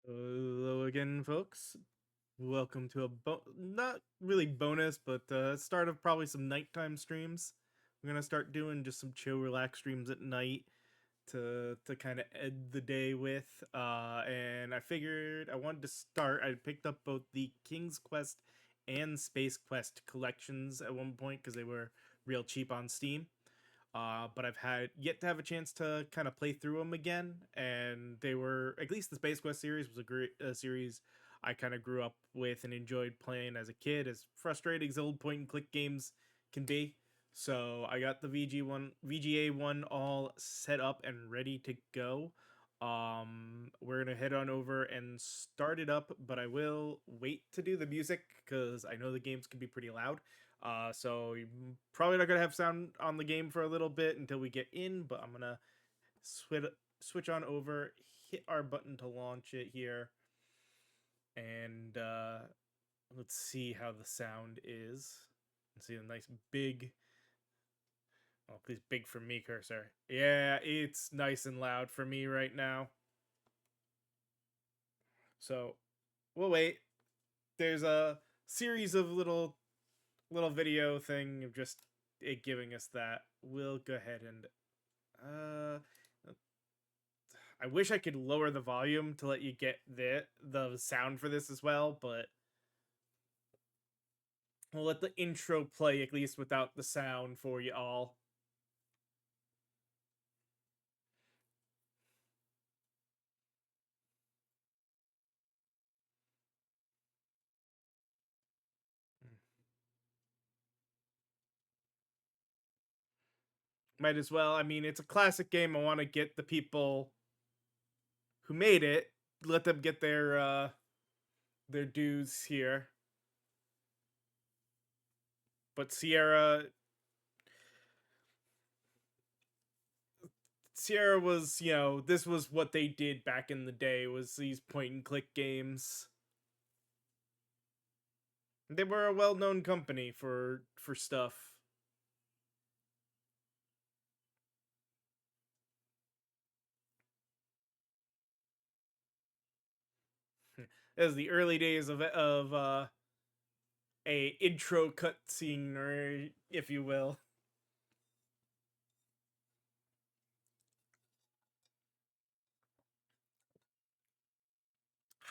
Hello again, folks. Welcome to a not really bonus, but start of probably some nighttime streams. We're gonna start doing just some chill, relax streams at night to kind of end the day with. And I figured I wanted to start. I picked up both the King's Quest and Space Quest collections at one point because they were real cheap on Steam. But I've had yet to have a chance to kind of play through them again, and they were, at least the Space Quest series was a great series I kind of grew up with and enjoyed playing as a kid, as frustrating as old point and click games can be. So I got the VGA one all set up and ready to go. We're gonna head on over and start it up, but I will wait to do the music because I know the games can be pretty loud. So you're probably not gonna have sound on the game for a little bit until we get in, but I'm gonna switch on over, hit our button to launch it here, and let's see how the sound is. Let's see a nice big. Oh, please, big for me, cursor. Yeah, it's nice and loud for me right now. So we'll wait. There's a series of little video thing of just it giving us that. We'll go ahead and uh I wish I could lower the volume to let you get the sound for this as well, but we'll let the intro play at least without the sound for you all. Might as well. I mean, it's a classic game. I want to get the people who made it, let them get their dues here. But Sierra was, this was what they did back in the day, was these point and click games. They were a well-known company for stuff. As the early days of a intro cutscene, or if you will.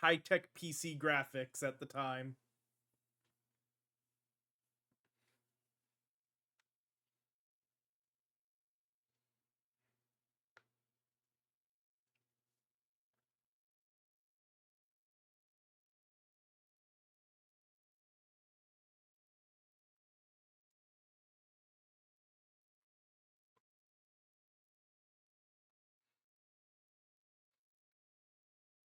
High-tech PC graphics at the time.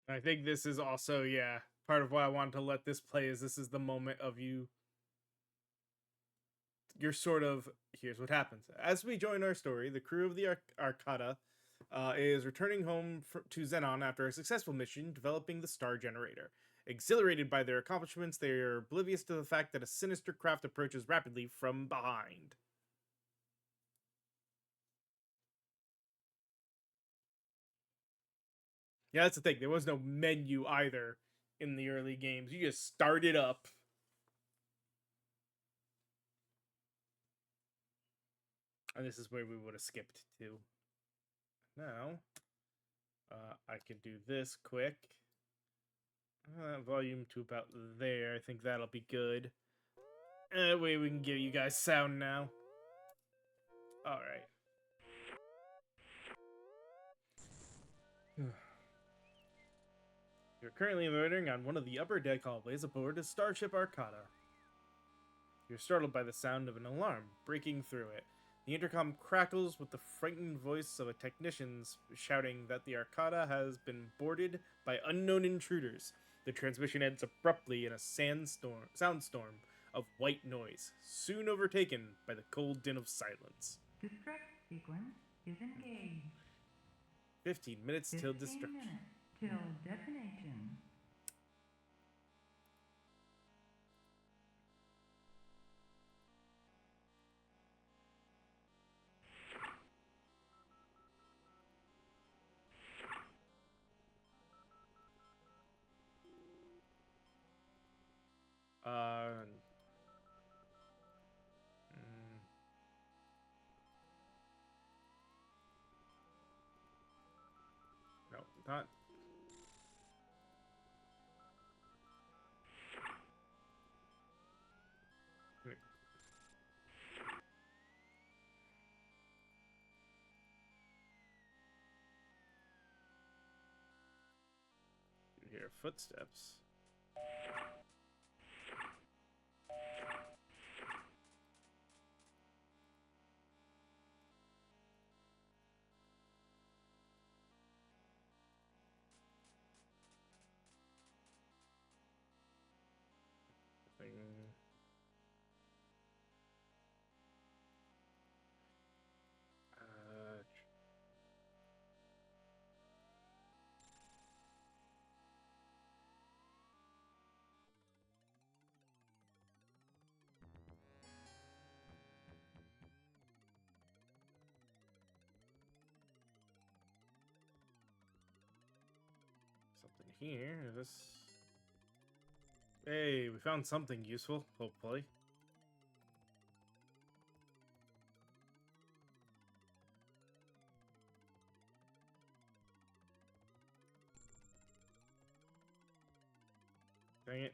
I think this is also, yeah, part of why I wanted to let this play, is this is the moment of you're sort of, here's what happens. As we join our story, the crew of the Arcata is returning home to Xenon after a successful mission developing the star generator. Exhilarated by their accomplishments, they are oblivious to the fact that a sinister craft approaches rapidly from behind. Yeah, that's the thing. There was no menu either in the early games. You just started up. And this is where we would have skipped to. Now, I could do this quick. Volume to about there. I think that'll be good. That way we can give you guys sound now. Alright. You're currently loitering on one of the upper deck hallways aboard a Starship Arcata. You're startled by the sound of an alarm breaking through it. The intercom crackles with the frightened voice of a technician shouting that the Arcata has been boarded by unknown intruders. The transmission ends abruptly in a soundstorm of white noise, soon overtaken by the cold din of silence. Destruct sequence is engaged. 15 minutes till destruction. 15 minutes till detonation. Not. You hear footsteps. Thing. Uh, something here. This. Hey, we found something useful, hopefully. Dang it.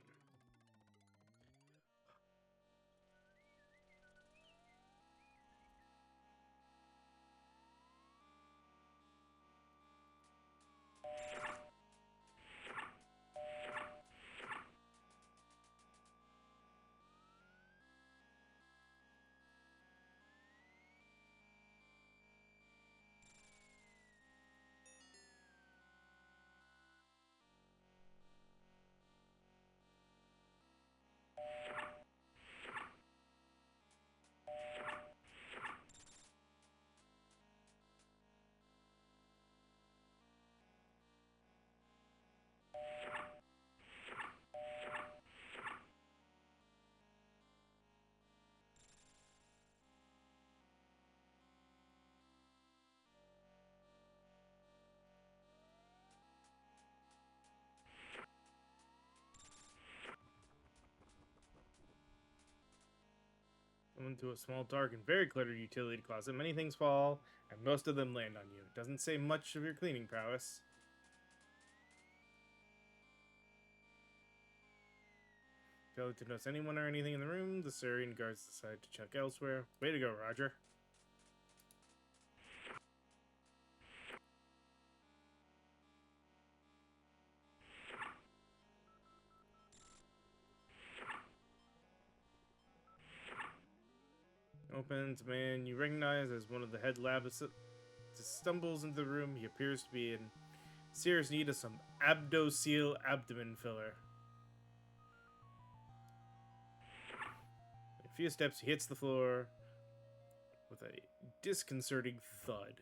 Into a small, dark, and very cluttered utility closet. Many things fall, and most of them land on you. It doesn't say much of your cleaning prowess. Failing to notice anyone or anything in the room, the Sarien guards decide to check elsewhere. Way to go, Roger. Opens, a man you recognize as one of the head lab assistants stumbles into the room. He appears to be in serious need of some Abdo-Seal abdomen filler. In a few steps, he hits the floor with a disconcerting thud.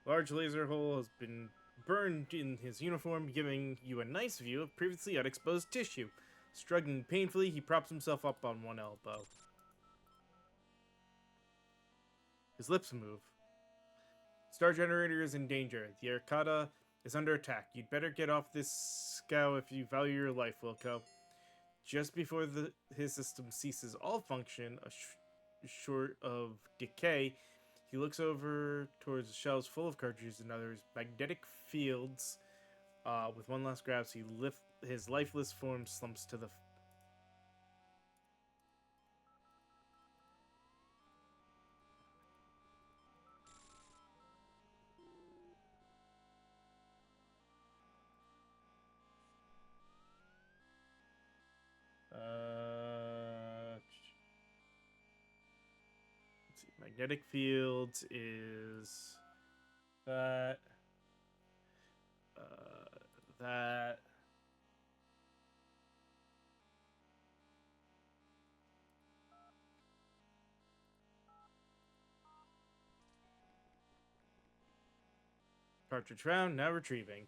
Large laser hole has been burned in his uniform, giving you a nice view of previously unexposed tissue. Struggling painfully, he props himself up on one elbow. His lips move. Star generator is in danger. The Arcada is under attack. You'd better get off this scow if you value your life, Wilco. Just before his system ceases all function, short of decay, he looks over towards the shelves full of cartridges and others. Magnetic fields. With one last grasp, his lifeless form slumps to the. Let's see. Magnetic fields is that. That. Cartridge found, now retrieving.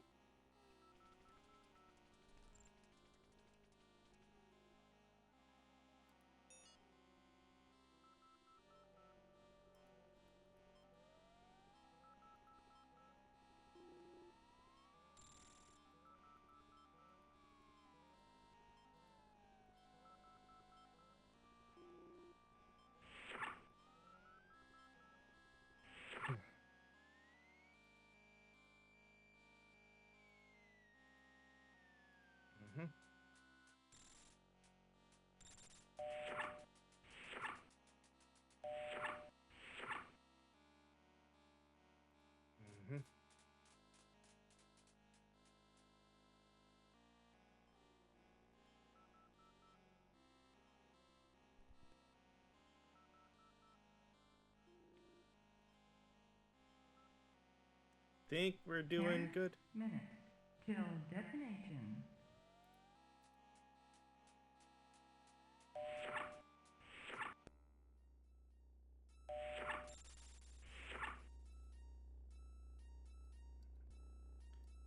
think we're doing 10 good. minutes till detonation.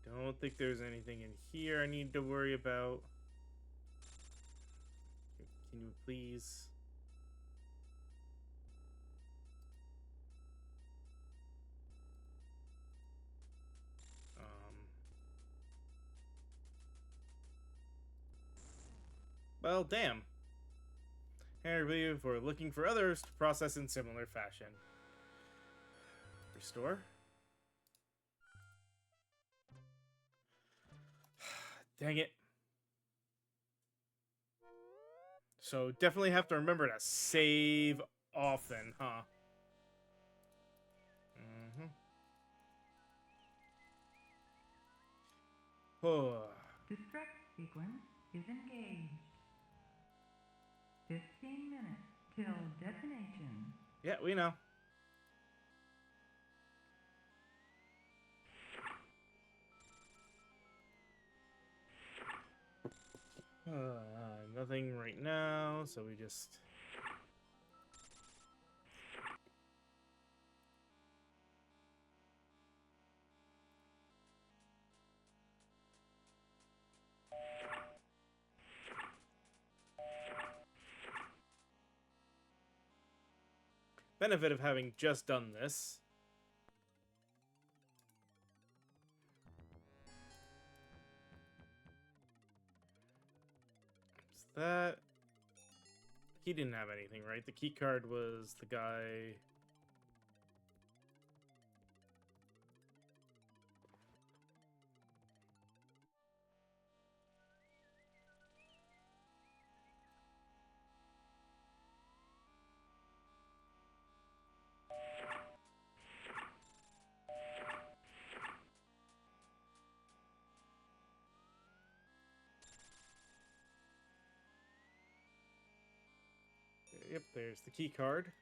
Don't think there's anything in here I need to worry about. Can you please? Well, damn. Everybody for looking for others to process in similar fashion. Restore. Dang it. So definitely have to remember to save often, huh? Mm-hmm. Oh. Destruct sequence is engaged. 15 minutes till detonation. Yeah, we know. Nothing right now, so we just... Benefit of having just done this. Is that... He didn't have anything, right? The key card was the guy... Yep, there's the key card.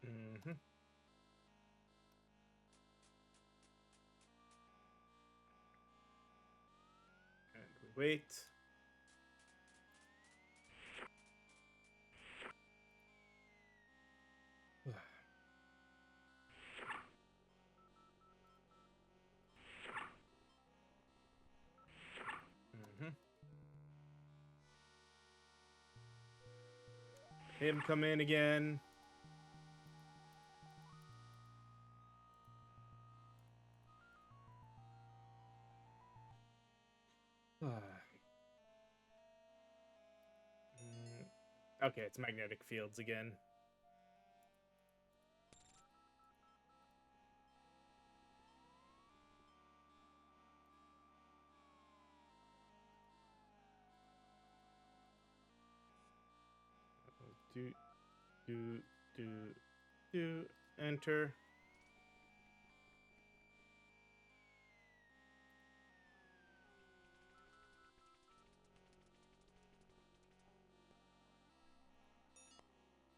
Mm-hmm. And we wait. Mm-hmm. Him come in again. Okay, it's magnetic fields again. Do, enter.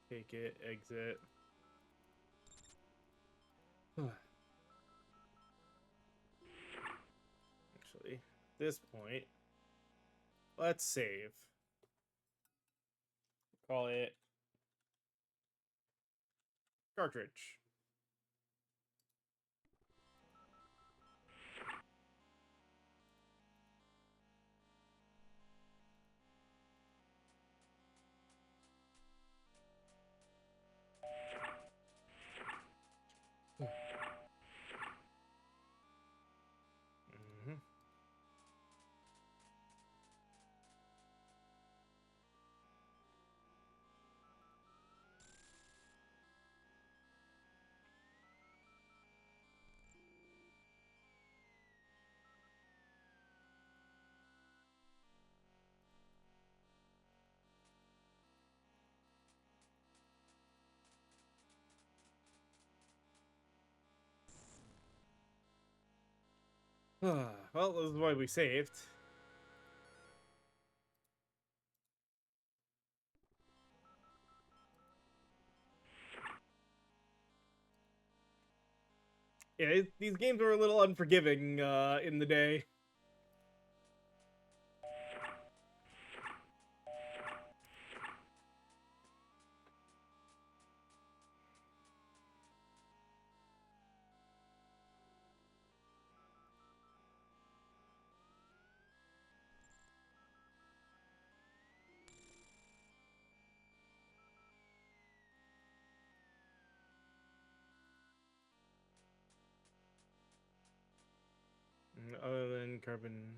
Take it, exit. Actually, at this point, let's save. Call it cartridge. Mm-hmm. Well, this is why we saved. Yeah, these games were a little unforgiving in the day. Other than carbon.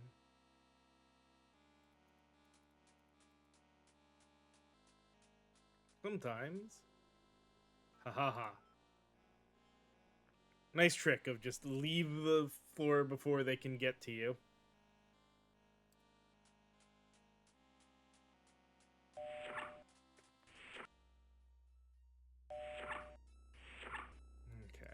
Sometimes. Ha ha ha. Nice trick of just leave the floor before they can get to you. Okay.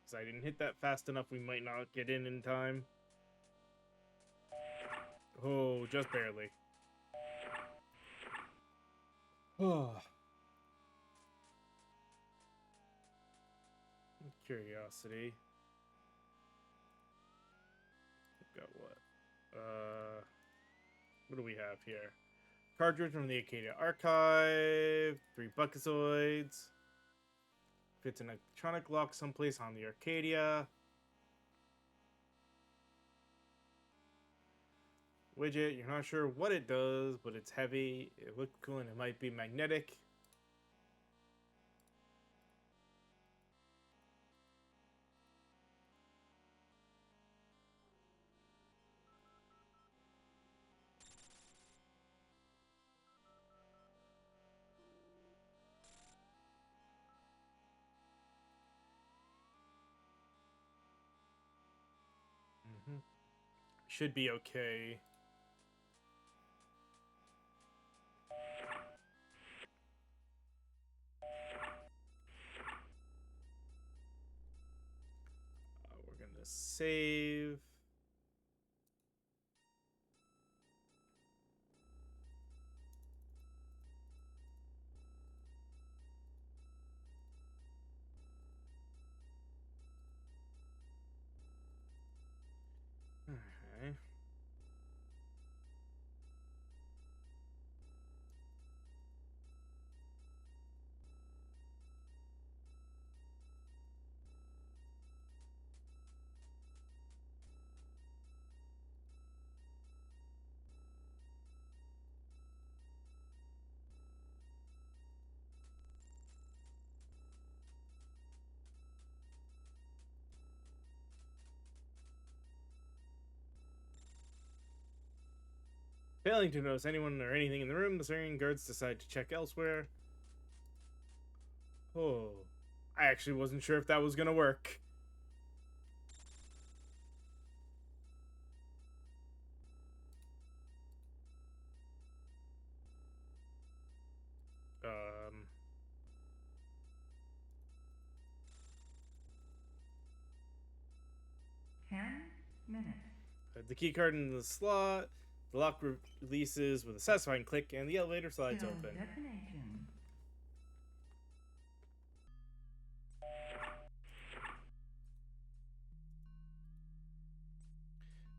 Because I didn't hit that fast enough, we might not get in time. Oh, just barely. Oh. Curiosity. Got what? What do we have here? Cartridge from the Acadia Archive. 3 Buckazoids. Fits an electronic lock someplace on the Arcadia. Widget, you're not sure what it does, but it's heavy. It looks cool and it might be magnetic. Should be okay. We're gonna save. Okay. Failing to notice anyone or anything in the room, the Sarien guards decide to check elsewhere. Oh, I actually wasn't sure if that was gonna work. Um, 10 minutes. the key card in the slot. The lock releases with a satisfying click, and the elevator slides Till open. destination.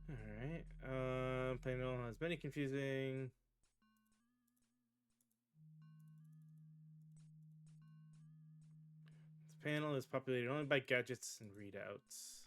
Alright. Panel has many confusing. This panel is populated only by gadgets and readouts.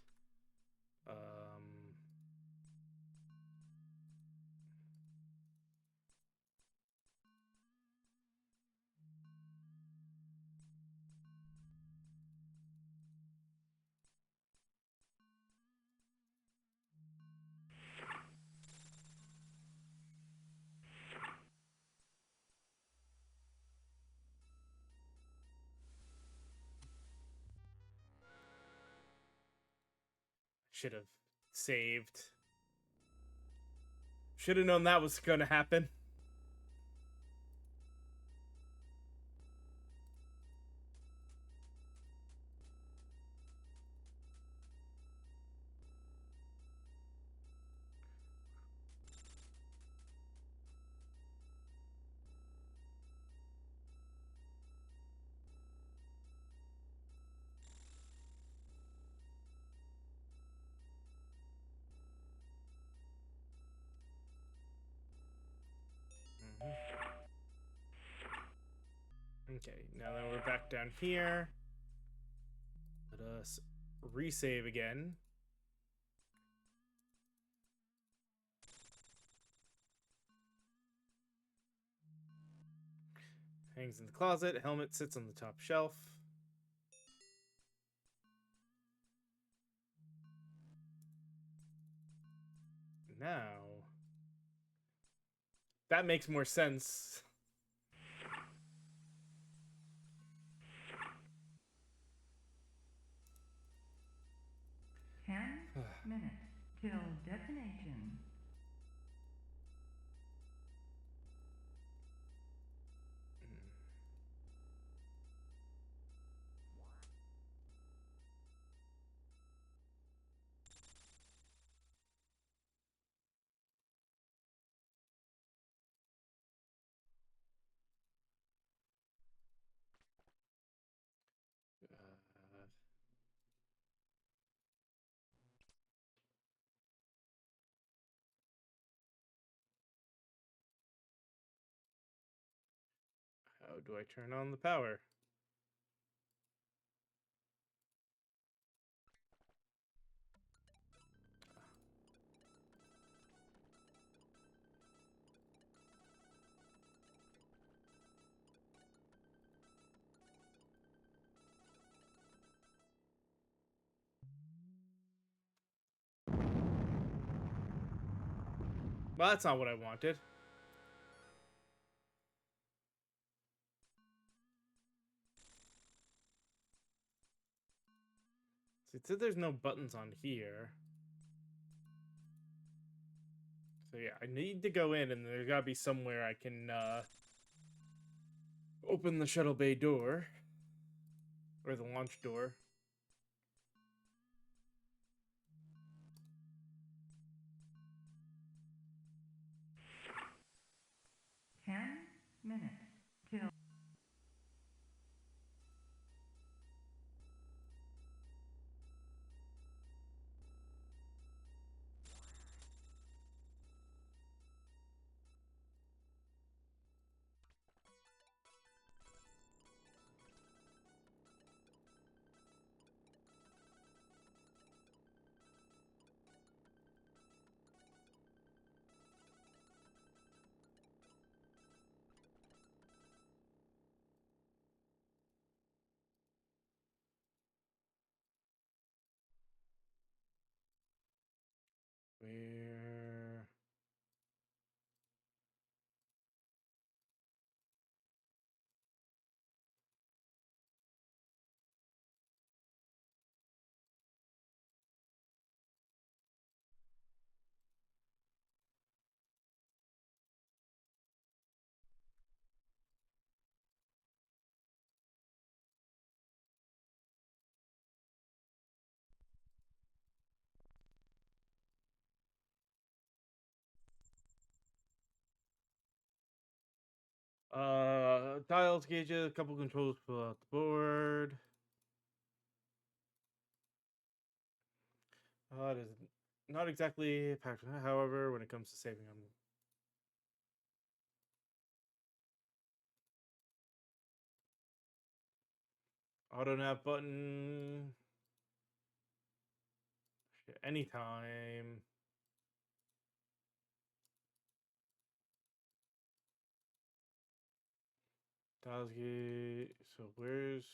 should have saved. Should have known that was gonna happen. Okay, now that we're back down here, let us resave again. Hangs in the closet. Helmet sits on the top shelf. Now, that makes more sense. 10 minutes till detonation. How do I turn on the power? Well, that's not what I wanted. So it said there's no buttons on here. So yeah, I need to go in, and there's gotta be somewhere I can open the shuttle bay door. Or the launch door. Ten minutes till Where... dials, gauges, a couple controls pull out the board. It is not exactly packed. However, when it comes to saving them, auto nav button. Anytime. Dials gauge. So where's...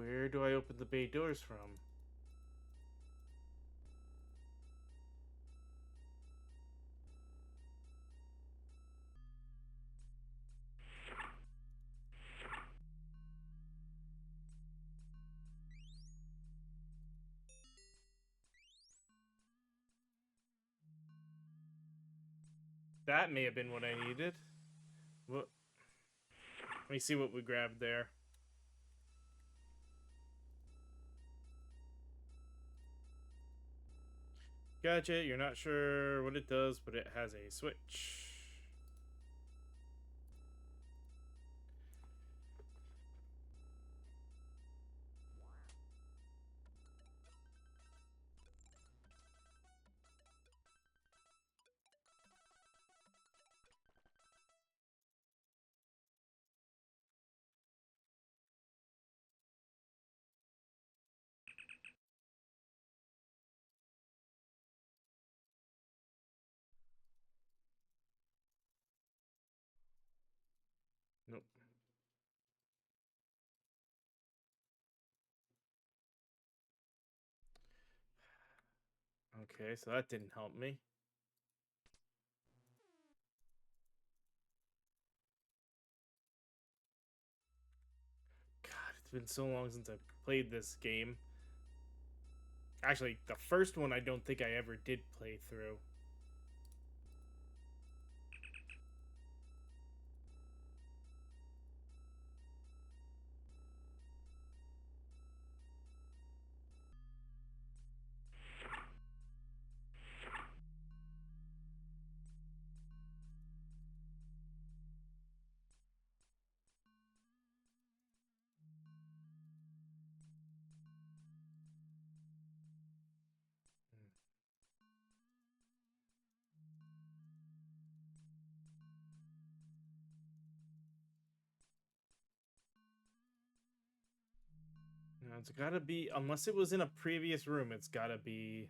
where do I open the bay doors from? That may have been what I needed. What? Let me see what we grabbed there. Gadget, you're not sure what it does, but it has a switch. Nope. Okay, so that didn't help me. God, it's been so long since I played this game. Actually, the first one I don't think I ever did play through. No, it's gotta be, unless it was in a previous room, it's gotta be.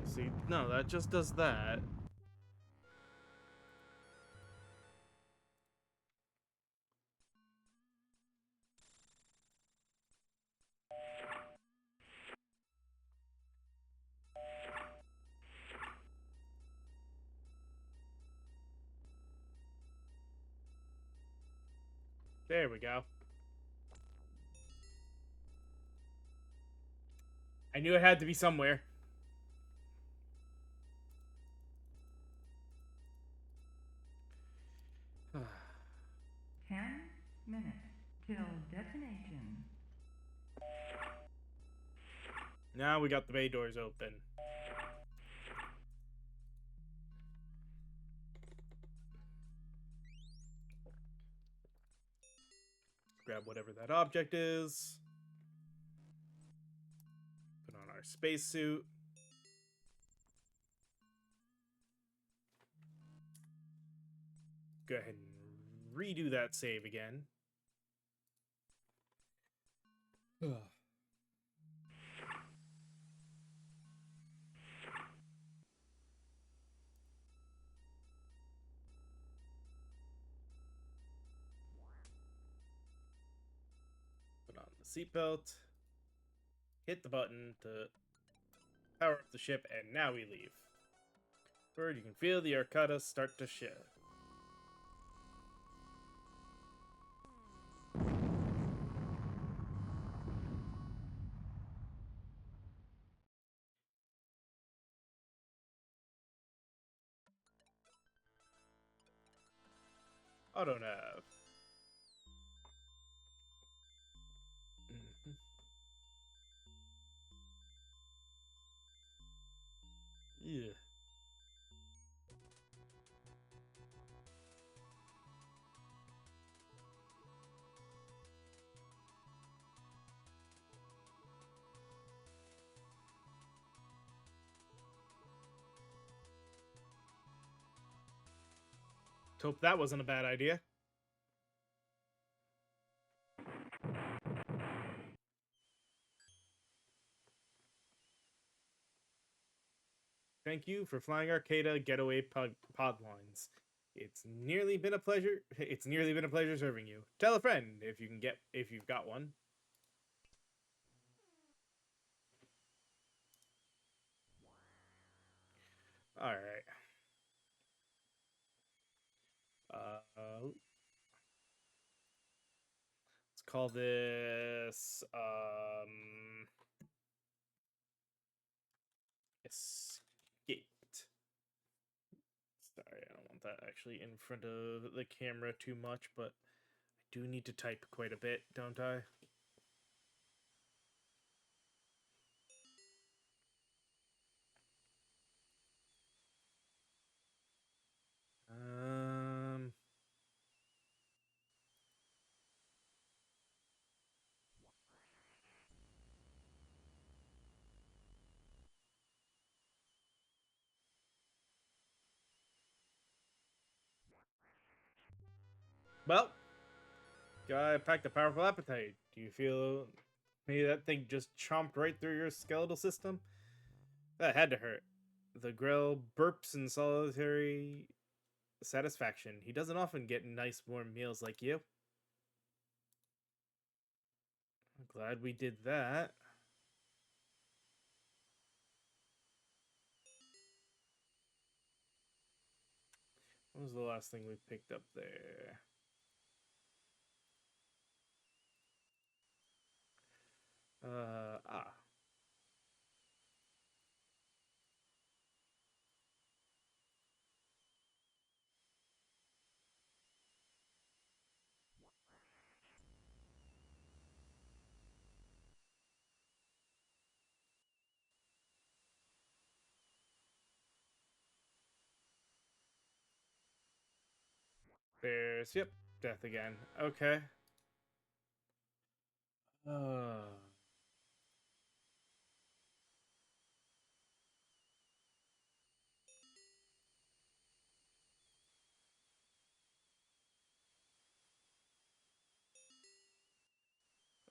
See, no, that just does that. There we go. I knew it had to be somewhere. Ten minutes till detonation. Now we got the bay doors open. Grab whatever that object is. Put on our spacesuit. Go ahead and redo that save again. Put on the seatbelt. Hit the button to power up the ship, and now we leave. Bird, you can feel the Arcata start to shift. Auto nav. Yeah. Hope that wasn't a bad idea. Thank you for flying Arcada getaway pod lines. It's nearly been a pleasure. It's nearly been a pleasure serving you. Tell a friend if you've got one. All right. Let's call this escaped. Sorry, I don't want that actually in front of the camera too much, but I do need to type quite a bit, don't I? Um. Well, guy packed a powerful appetite. Do you feel maybe that thing just chomped right through your skeletal system? That had to hurt. The grill burps in solitary satisfaction. He doesn't often get nice warm meals like you. I'm glad we did that. What was the last thing we picked up there? Ah. There's, yep, death again. Okay. Uh.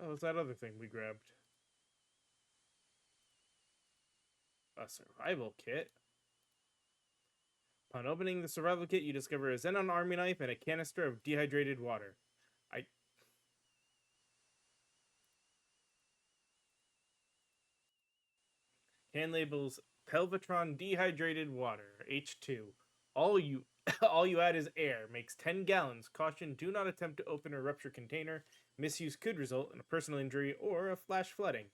Oh, what's that other thing we grabbed? A survival kit? Upon opening the survival kit, you discover a Xenon army knife and a canister of dehydrated water. I Hand labels Pelvatron dehydrated water, H2. All you all you add is air. Makes 10 gallons. Caution, do not attempt to open or rupture container. Misuse could result in a personal injury or a flash flooding.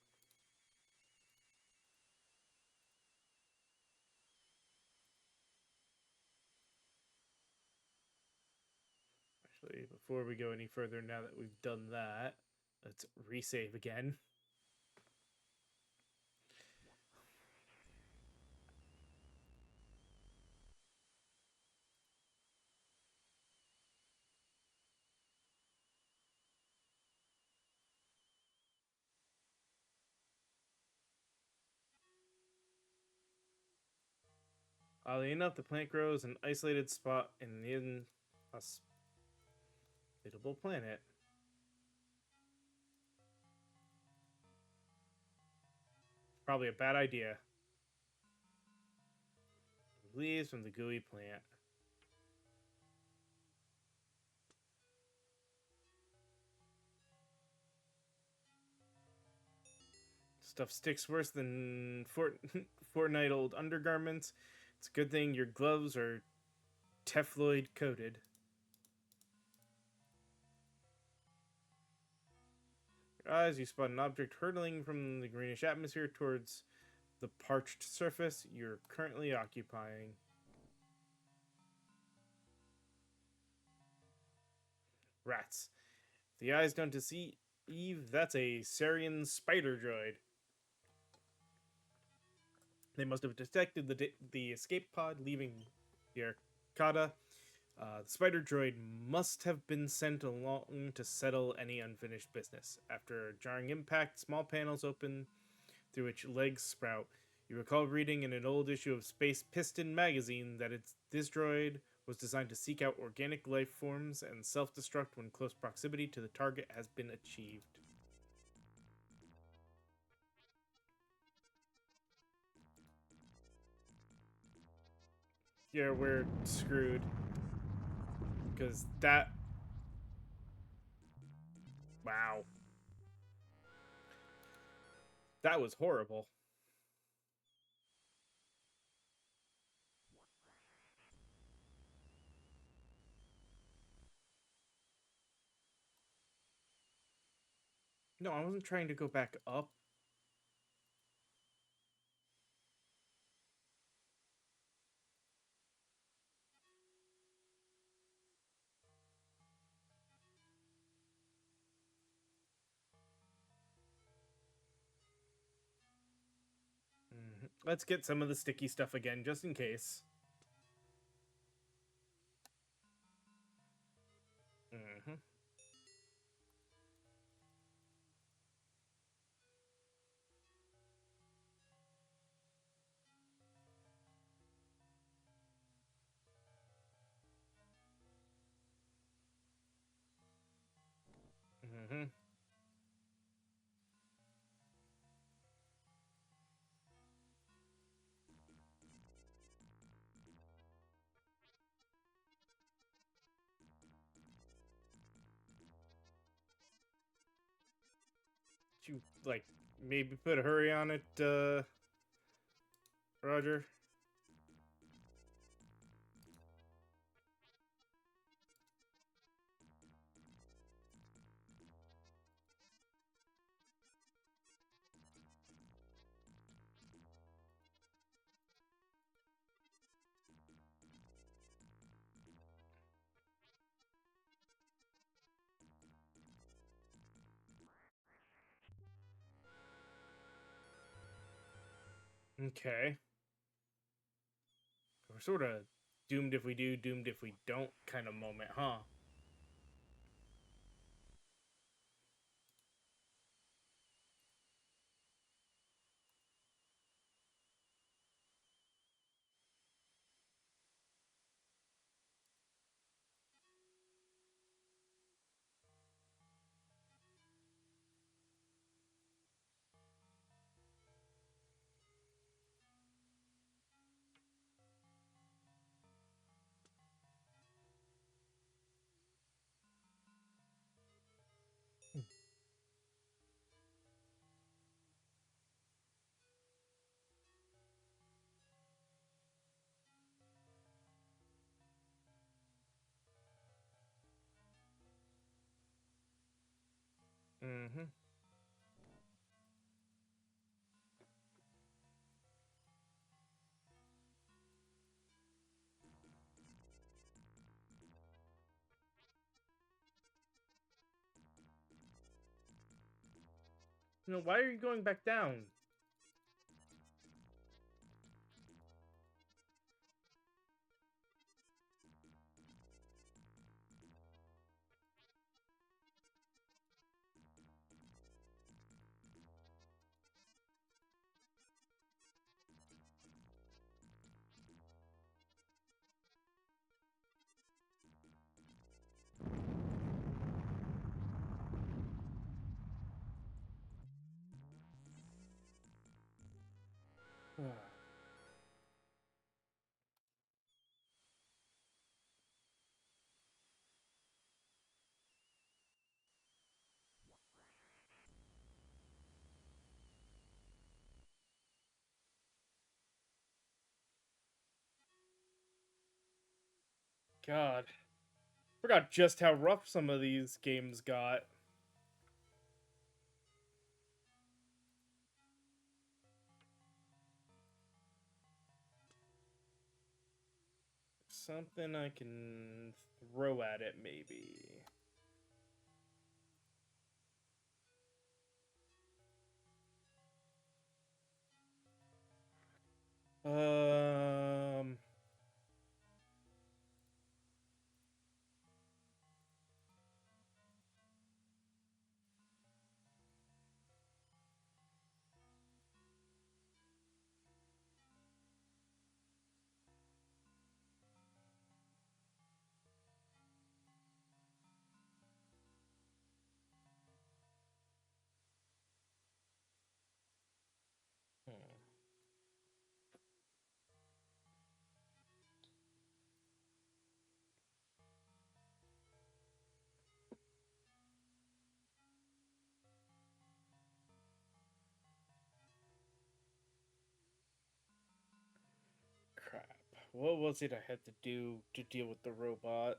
Actually, before we go any further, now that we've done that, let's resave again. Oddly enough, the plant grows in an isolated spot in the inhospitable planet. Probably a bad idea. Leaves from the gooey plant. Stuff sticks worse than fortnight old undergarments. It's a good thing your gloves are Tefloid coated. Your eyes, you spot an object hurtling from the greenish atmosphere towards the parched surface you're currently occupying. Rats. If the eyes don't deceive, that's a Sarien spider droid. They must have detected the escape pod leaving the Arcada. The spider droid must have been sent along to settle any unfinished business. After a jarring impact, small panels open through which legs sprout. You recall reading in an old issue of Space Piston magazine that this droid was designed to seek out organic life forms and self-destruct when close proximity to the target has been achieved. Yeah, we're screwed. Because that... Wow. That was horrible. No, I wasn't trying to go back up. Let's get some of the sticky stuff again, just in case. Mm-hmm. Mm-hmm. You, like, maybe put a hurry on it, Roger? Okay. We're sort of doomed if we do, doomed if we don't kind of moment, huh? Mm-hmm. No, why are you going back down? God. Forgot just how rough some of these games got. Something I can throw at it, maybe. Um... What was it I had to do to deal with the robot?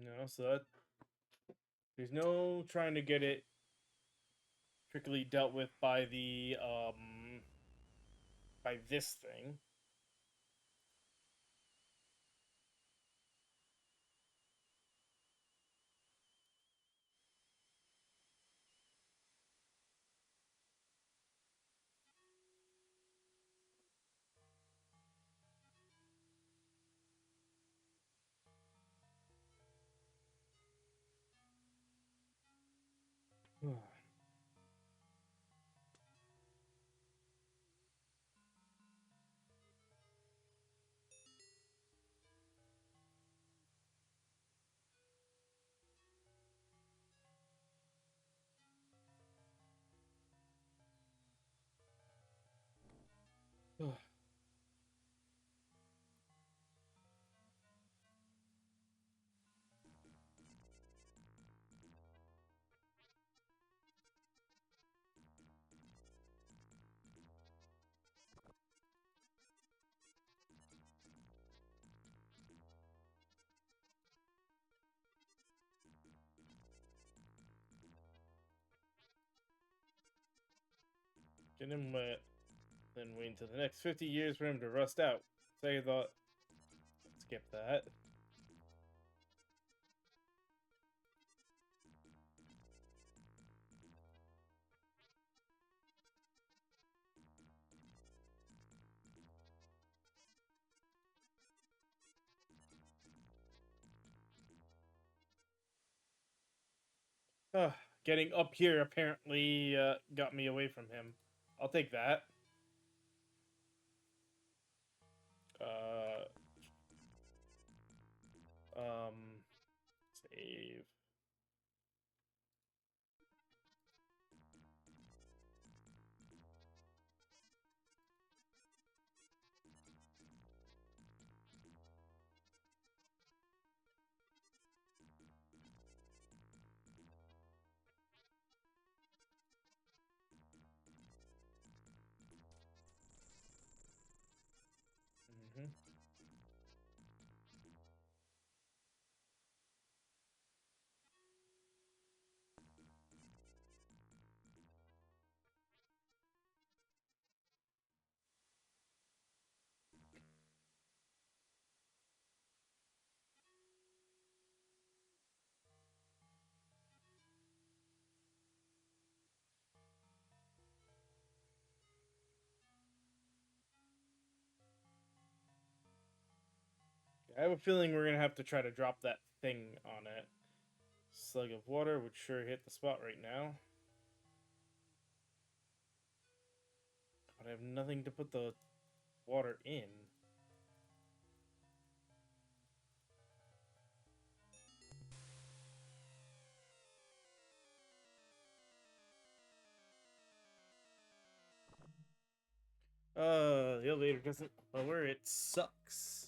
No, so that there's no trying to get it strictly dealt with by this thing. Get him wet, then wait until the next 50 years for him to rust out. Second thought, skip that. Getting up here apparently got me away from him. I'll take that. Uh, save. Mm-hmm. I have a feeling we're gonna have to try to drop that thing on it. Slug of water would sure hit the spot right now. But I have nothing to put the water in. The elevator doesn't lower, it sucks.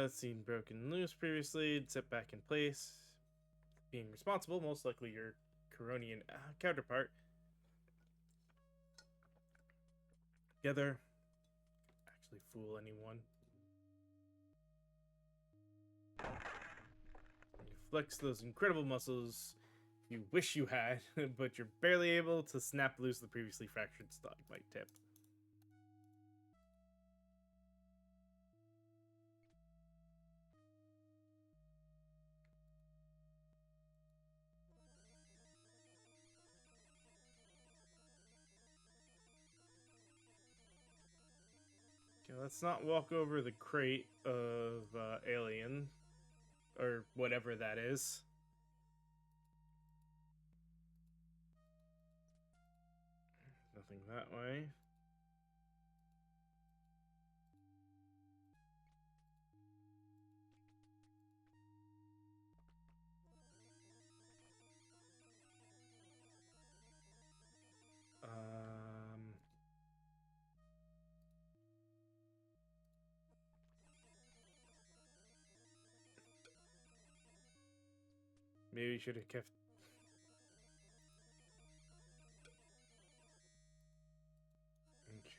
Seen broken loose previously, it's set back in place. Being responsible, most likely your Coronian counterpart. Together, actually fool anyone. You flex those incredible muscles you wish you had, but you're barely able to snap loose the previously fractured stalagmite tip. Okay, let's not walk over the crate of alien, or whatever that is. Nothing that way. Maybe we should have kept...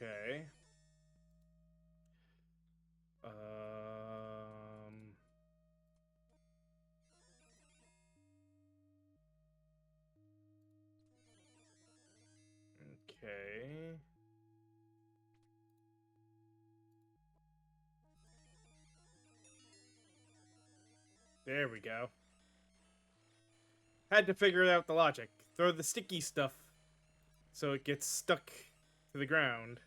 Okay. Okay. There we go. Had to figure out the logic. Throw the sticky stuff so it gets stuck to the ground.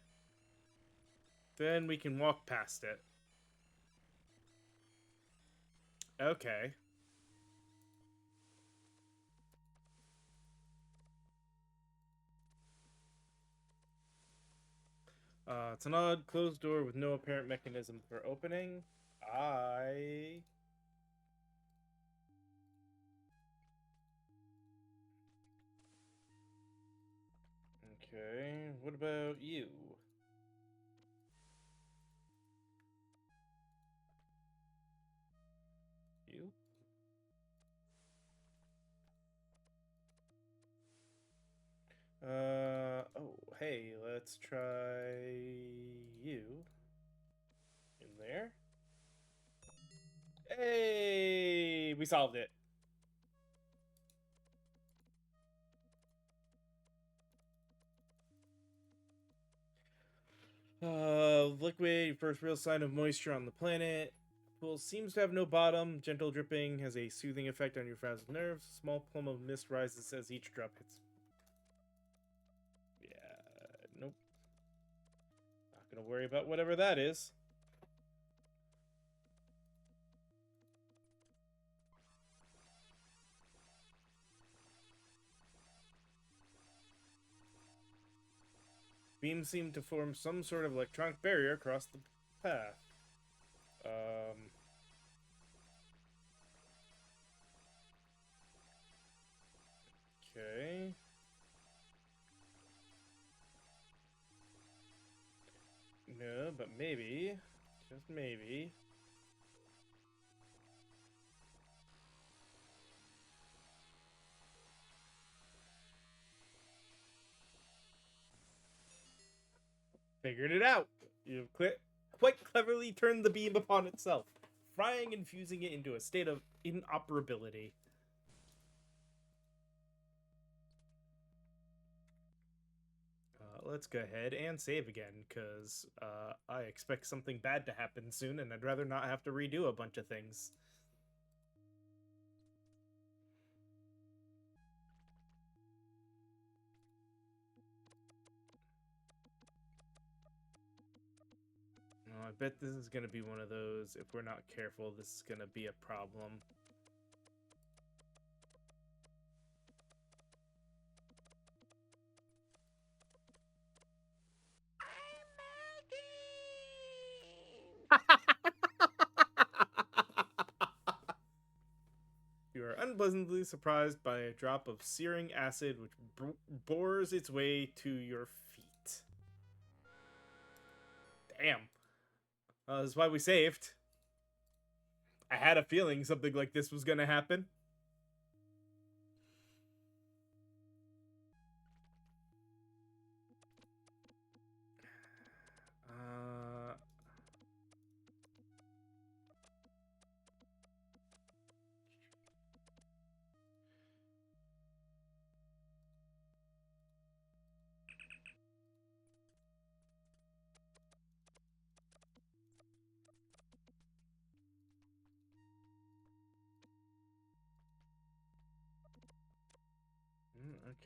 Then we can walk past it. Okay. It's an odd closed door with no apparent mechanism for opening. Okay, what about you? You? Oh, hey, let's try you. In there? Hey, we solved it. Liquid, first real sign of moisture on the planet. Pool seems to have no bottom. Gentle dripping has a soothing effect on your frazzled nerves. Small plume of mist rises as each drop hits. Yeah, nope. Not gonna worry about whatever that is. Beams seem to form some sort of electronic barrier across the path. Okay. No, but maybe, just maybe. Figured it out. You've quite cleverly turned the beam upon itself, frying and fusing it into a state of inoperability. Let's go ahead and save again, because I expect something bad to happen soon, and I'd rather not have to redo a bunch of things. Oh, I bet this is going to be one of those, if we're not careful, this is going to be a problem. You are unpleasantly surprised by a drop of searing acid which bores its way to your feet. Damn. That's why we saved. I had a feeling something like this was going to happen.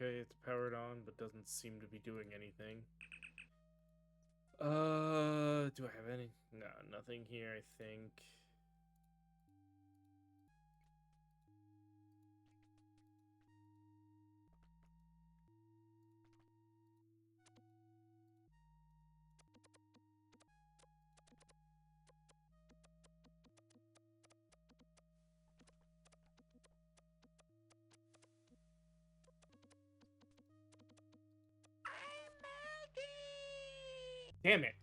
Okay, it's powered on, but doesn't seem to be doing anything. Do I have any? No, nothing here, I think. Damn it.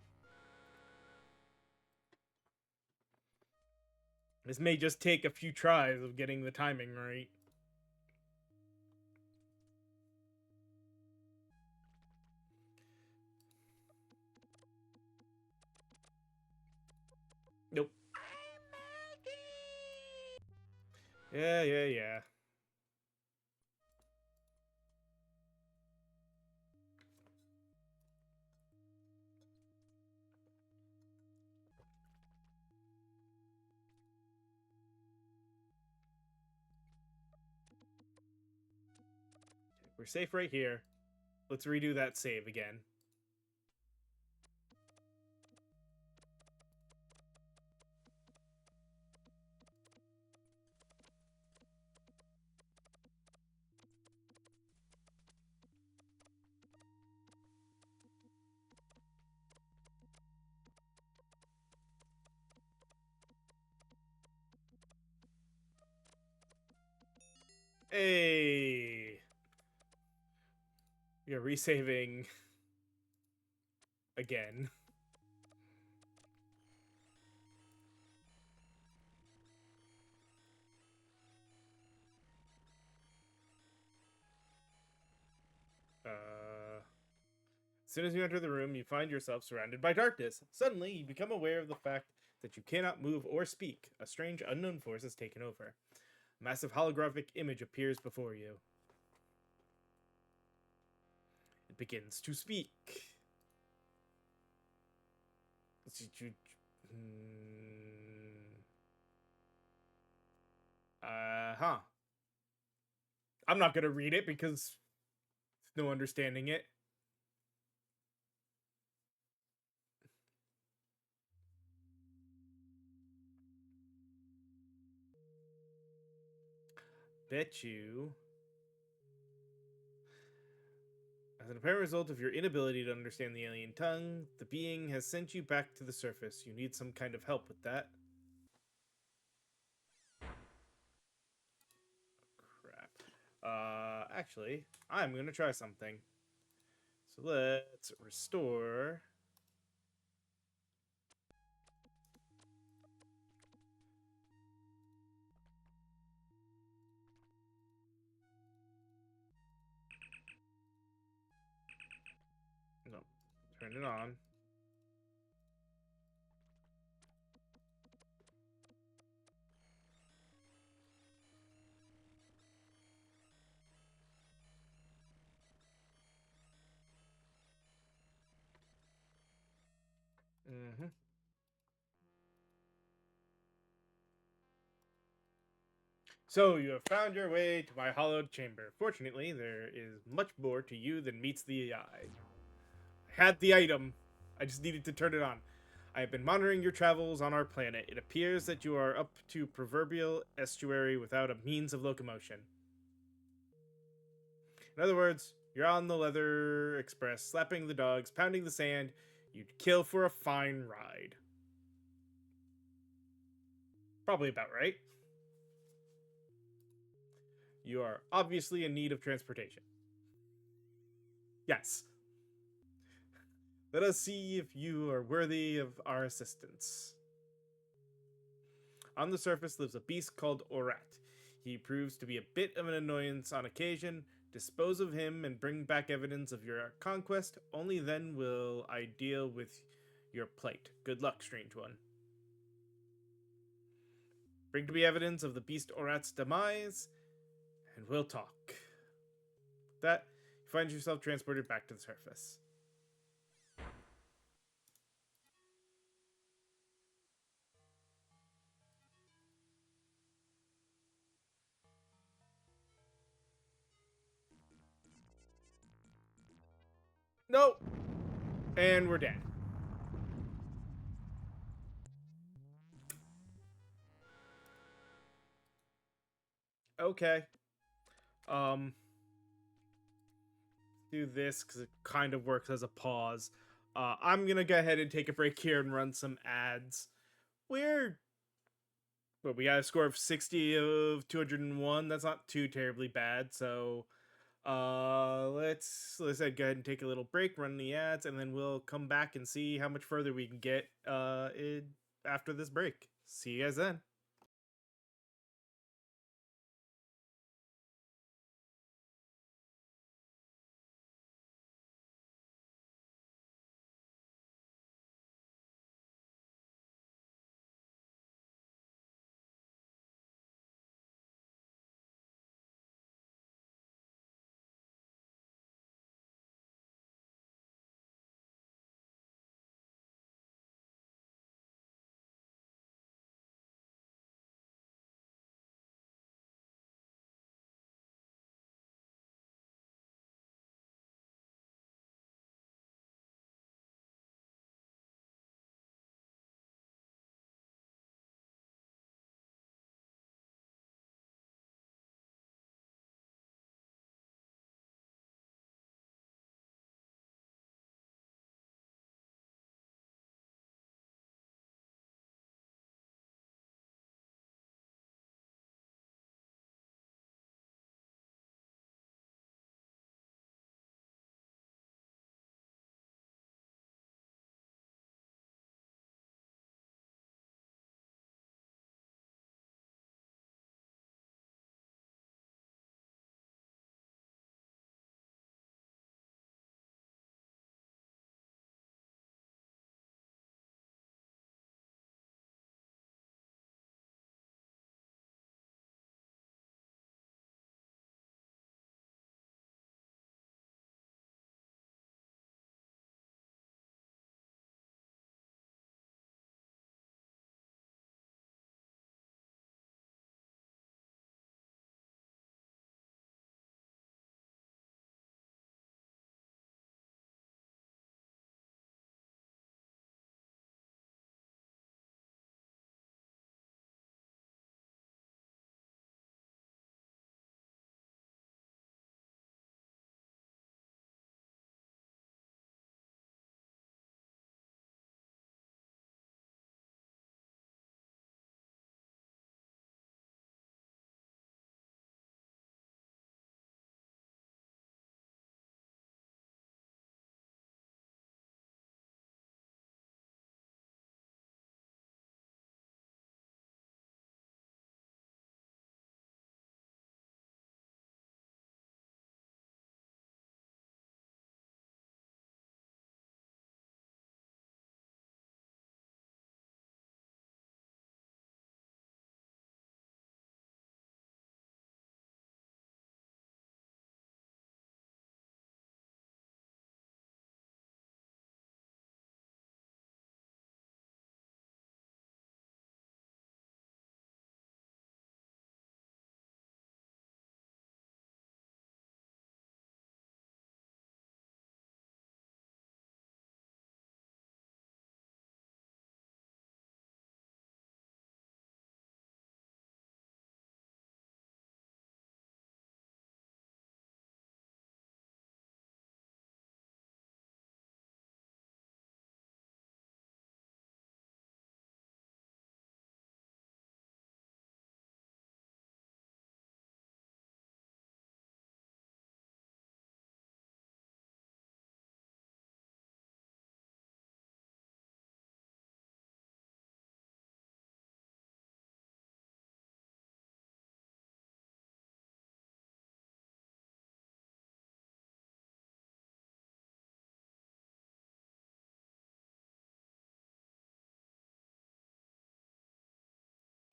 This may just take a few tries of getting the timing right. Yeah. We're safe right here. Let's redo that save again. Hey! We are resaving again. As soon as you enter the room, you find yourself surrounded by darkness. Suddenly, you become aware of the fact that you cannot move or speak. A strange unknown force has taken over. A massive holographic image appears before you. It begins to speak. Huh. I'm not gonna read it because no understanding it. Bet you. As an apparent result of your inability to understand the alien tongue, the being has sent you back to the surface. You need some kind of help with that. Crap. Actually, I'm gonna try something. So let's restore. No, turn it on. Mm-hmm. So you have found your way to my hollowed chamber. Fortunately, there is much more to you than meets the eye. I had the item. I just needed to turn it on. I have been monitoring your travels on our planet. It appears that you are up to proverbial estuary without a means of locomotion. In other words, you're on the Leather Express, slapping the dogs, pounding the sand. You'd kill for a fine ride. Probably about right. You are obviously in need of transportation. Yes. Let us see if you are worthy of our assistance. On the surface lives a beast called Orat. He proves to be a bit of an annoyance on occasion. Dispose of him and bring back evidence of your conquest. Only then will I deal with your plight. Good luck, strange one. Bring to me evidence of the beast Orat's demise, and we'll talk. With that, you find yourself transported back to the surface. Nope. And we're dead. Okay. Um, do this because it kind of works as a pause. I'm gonna go ahead and take a break here and run some ads. We're But we got a score of 60 of 201. That's not too terribly bad. So let's go ahead and take a little break, run the ads, and then we'll come back and see how much further we can get after this break. See you guys then.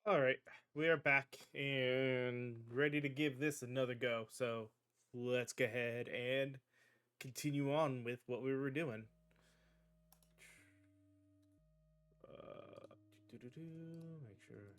All right, we are back and ready to give this another go. So let's go ahead and continue on with what we were doing. Uh, Make sure.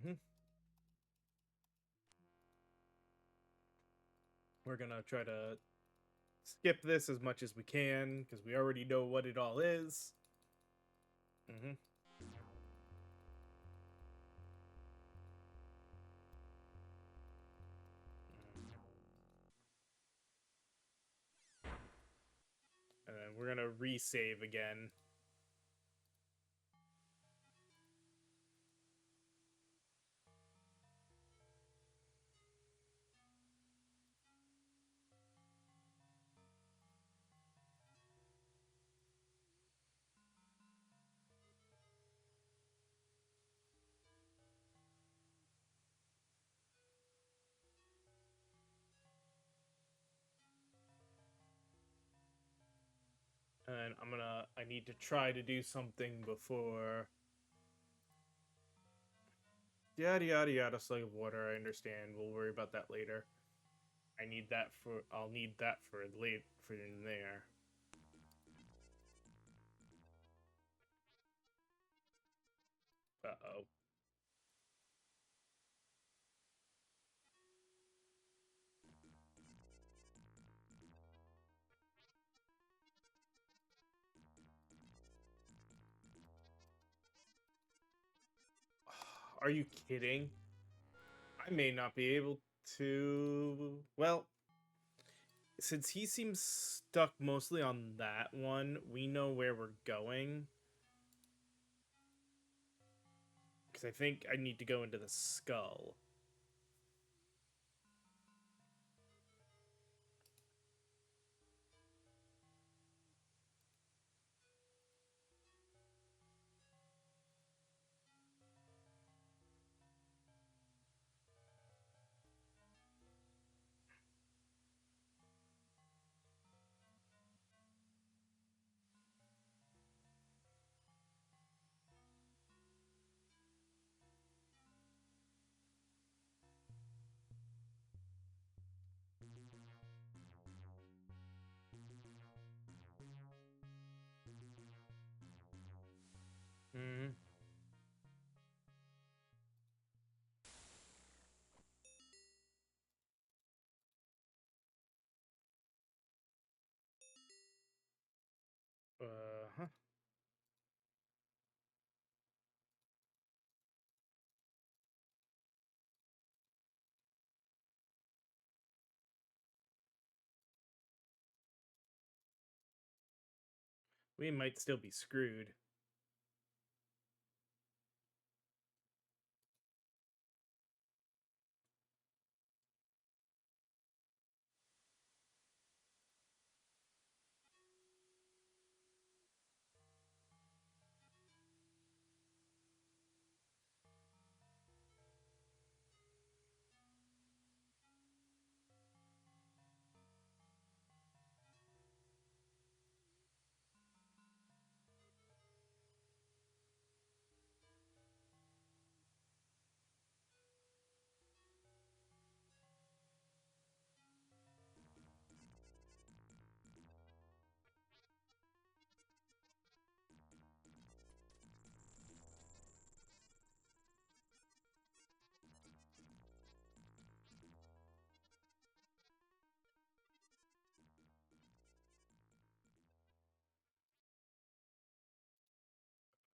hmm We're gonna try to skip this as much as we can because we already know what it all is. hmm And then we're gonna resave again. And I need to try to do something before. Yada yada yada, slug of water, I understand. We'll worry about that later. I'll need that for late for in there. Uh-oh. Are you kidding? I may not be able to. Well, since he seems stuck mostly on that one, we know where we're going. Because I think I need to go into the skull. Hmm. Huh. We might still be screwed.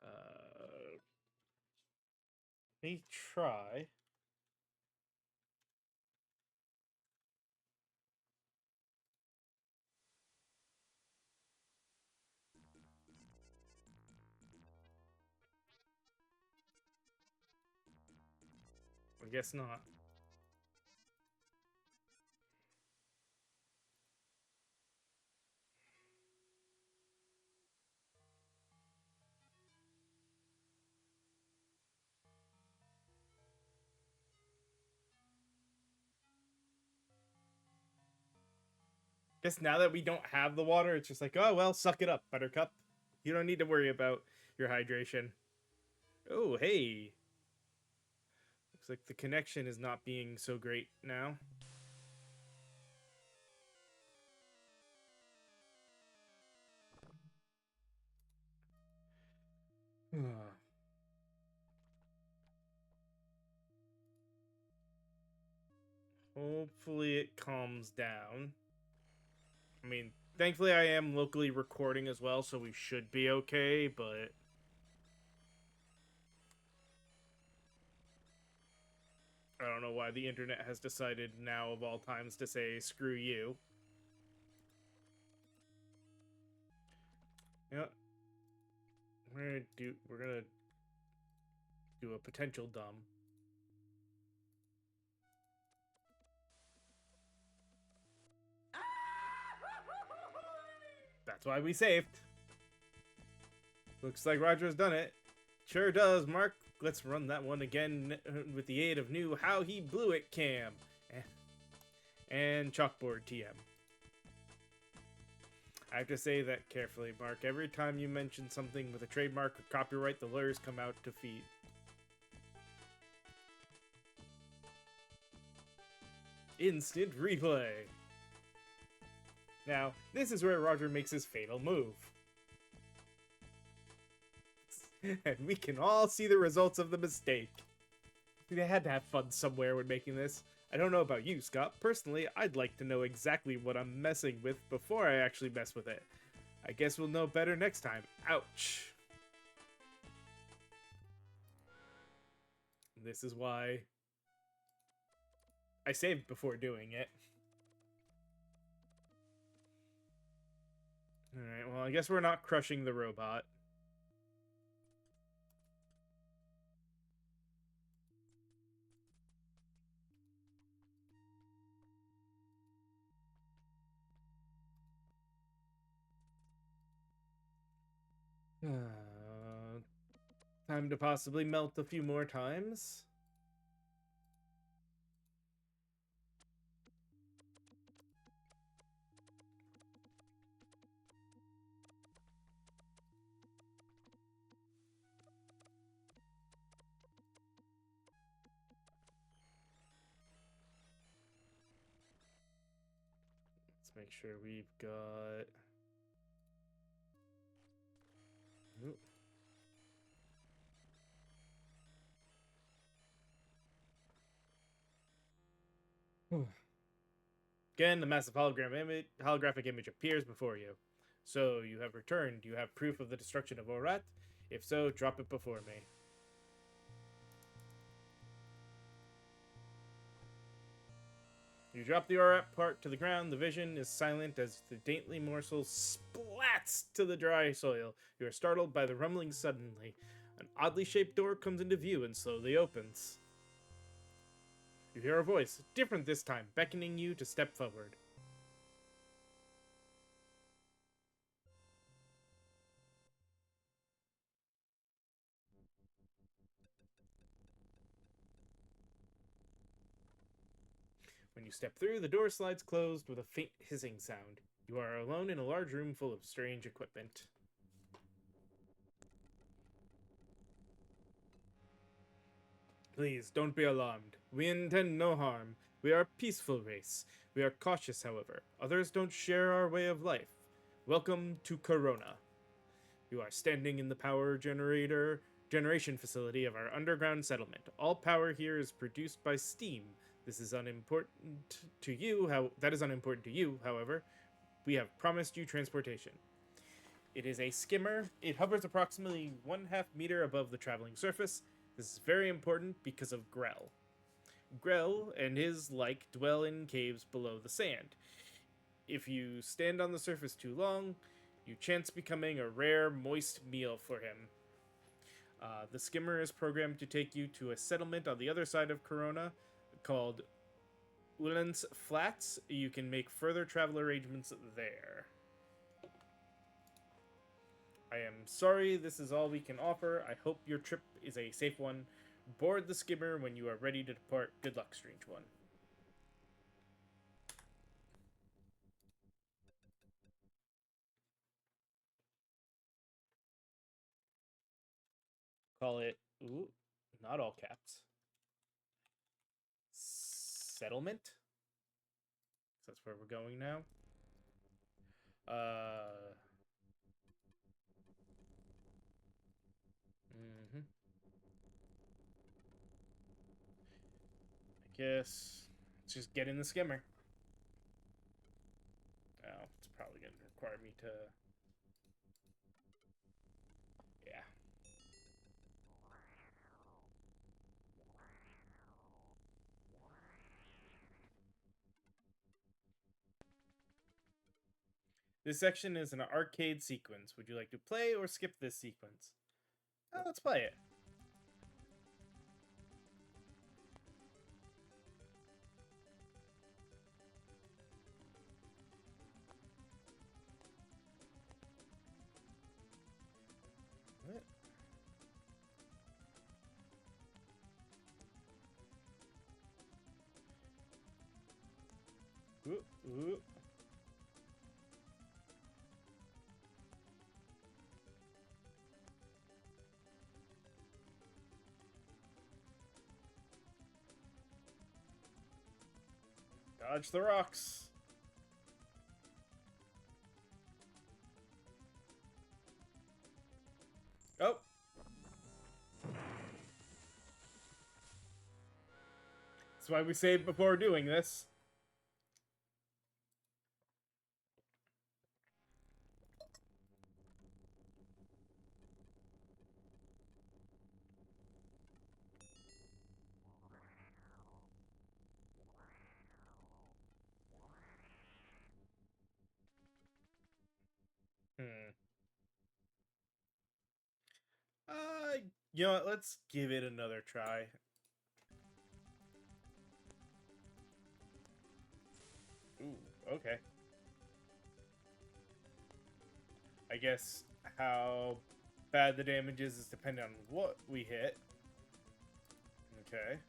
Uh, Let me try. I guess not. Guess now that we don't have the water, it's just like, oh, well, suck it up, Buttercup. You don't need to worry about your hydration. Oh, hey. Looks like the connection is not being so great now. Hopefully it calms down. I mean, thankfully I am locally recording as well, so we should be okay, but... I don't know why the internet has decided now of all times to say, screw you. You know, we're gonna do a potential dumb. That's why we saved. Looks like Roger's done it. Sure does, Mark. Let's run that one again with the aid of new How He Blew It cam. And chalkboard TM. I have to say that carefully, Mark. Every time you mention something with a trademark or copyright, the lawyers come out to feed. Instant replay. Now, this is where Roger makes his fatal move. And we can all see the results of the mistake. They had to have fun somewhere when making this. I don't know about you, Scott. Personally, I'd like to know exactly what I'm messing with before I actually mess with it. I guess we'll know better next time. Ouch. This is why I saved before doing it. Alright, well, I guess we're not crushing the robot. Time to possibly melt a few more times. Let's make sure we've got... Ooh. Again, the massive holographic image appears before you. So, you have returned. Do you have proof of the destruction of Orat? If so, drop it before me. You drop the Orat part to the ground. The vision is silent as the dainty morsel splats to the dry soil. You are startled by the rumbling suddenly. An oddly shaped door comes into view and slowly opens. You hear a voice, different this time, beckoning you to step forward. When you step through, the door slides closed with a faint hissing sound. You are alone in a large room full of strange equipment. Please, don't be alarmed. We intend no harm. We are a peaceful race. We are cautious, however. Others don't share our way of life. Welcome to Corona. You are standing in the power generation facility of our underground settlement. All power here is produced by steam. This is unimportant to you. That is unimportant to you, however. We have promised you transportation. It is a skimmer. It hovers approximately 1/2 meter above the traveling surface. This is very important because of Grell. Grell and his like dwell in caves below the sand. If you stand on the surface too long, you chance becoming a rare, moist meal for him. The skimmer is programmed to take you to a settlement on the other side of Corona called Ullens Flats. You can make further travel arrangements there. I am sorry this is all we can offer. I hope your trip is a safe one. Board the skimmer when you are ready to depart. Good luck, strange one. call it, ooh, not all caps. Settlement? That's where we're going now. I guess let's just get in the skimmer. Oh, it's probably gonna require me to. Yeah. This section is an arcade sequence. Would you like to play or skip this sequence? Oh, let's play it. What? Ooh, ooh. Dodge the rocks. Oh. That's why we saved before doing this. Hmm. You know what? Let's give it another try. Ooh, okay. I guess how bad the damage is dependent on what we hit. Okay.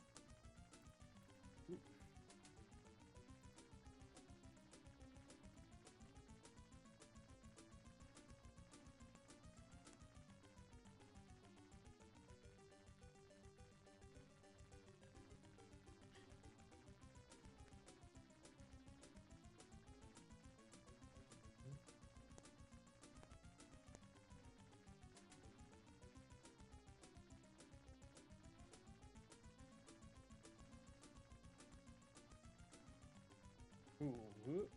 Ooh.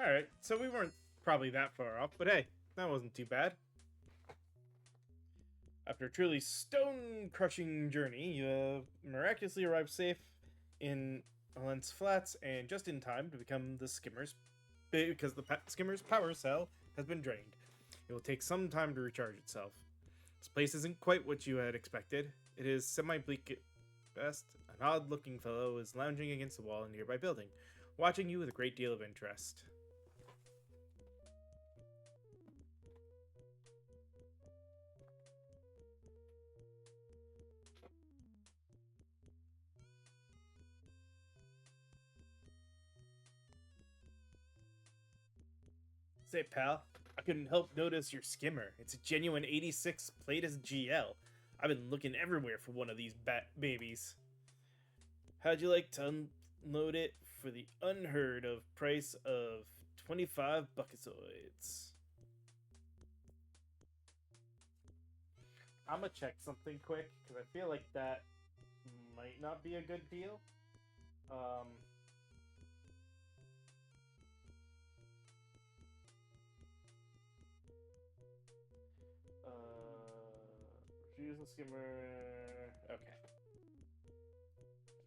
Alright, so we weren't probably that far off, but hey, that wasn't too bad. After a truly stone-crushing journey, you miraculously arrived safe in Alent's Flats and just in time to become the skimmer's, because the skimmer's power cell has been drained. It will take some time to recharge itself. This place isn't quite what you had expected. It is semi-bleak at best. An odd-looking fellow is lounging against the wall in a nearby building, watching you with a great deal of interest. Say, pal, I couldn't help notice your skimmer. It's a genuine 86 Platus GL. I've been looking everywhere for one of these bat babies. How'd you like to unload it for the unheard of price of 25 bucketoids? I'm gonna check something quick because I feel like that might not be a good deal. Um, refuse the skimmer. Okay.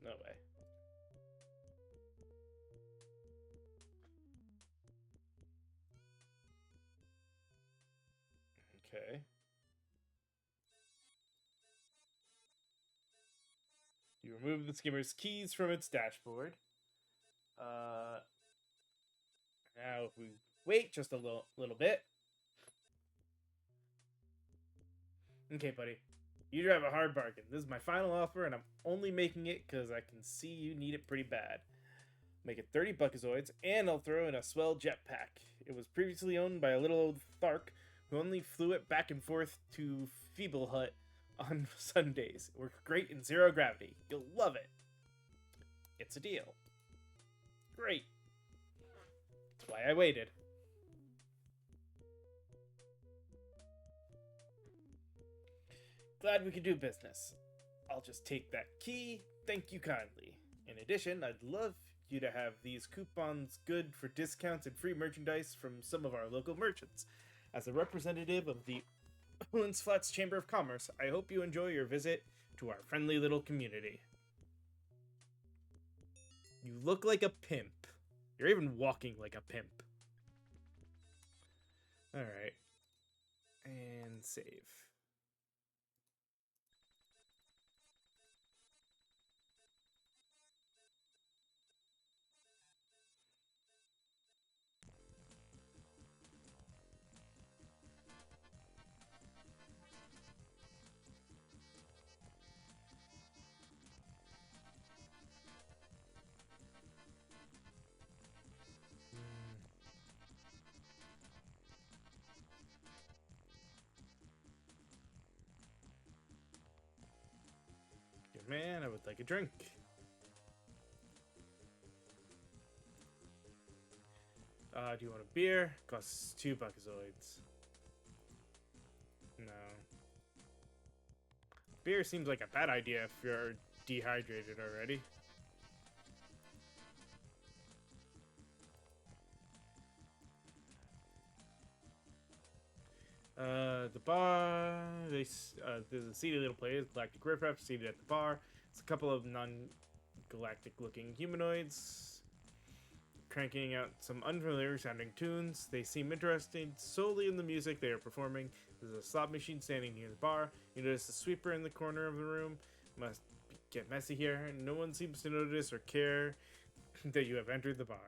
No way. Okay. You remove the skimmer's keys from its dashboard. Now if we wait just a little bit. Okay, buddy. You drive a hard bargain. This is my final offer, and I'm only making it because I can see you need it pretty bad. Make it 30 buckazoids, and I'll throw in a swell jetpack. It was previously owned by a little old Thark who only flew it back and forth to Feeble Hut on Sundays. It works great in zero gravity. You'll love it. It's a deal. Great. That's why I waited. Glad we could do business. I'll just take that key. Thank you kindly. In addition, I'd love you to have these coupons good for discounts and free merchandise from some of our local merchants. As a representative of the Owens Flats Chamber of Commerce, I hope you enjoy your visit to our friendly little community. You look like a pimp. You're even walking like a pimp. Alright. And save. Good man, I would like a drink. Do you want a beer? Costs 2 buckazoids. No. Beer seems like a bad idea if you're dehydrated already. The bar. There's a seedy little place, galactic riffraff seated at the bar. It's a couple of non-galactic looking humanoids cranking out some unfamiliar sounding tunes. They seem interested solely in the music they are performing. There's a slot machine standing near the bar. You notice a sweeper in the corner of the room. Must get messy here. No one seems to notice or care that you have entered the bar.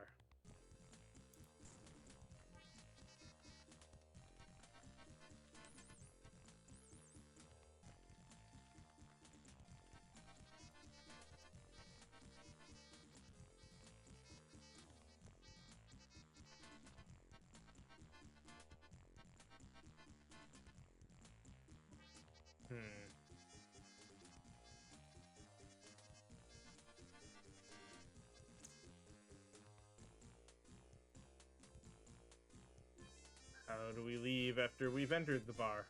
How do we leave after we've entered the bar?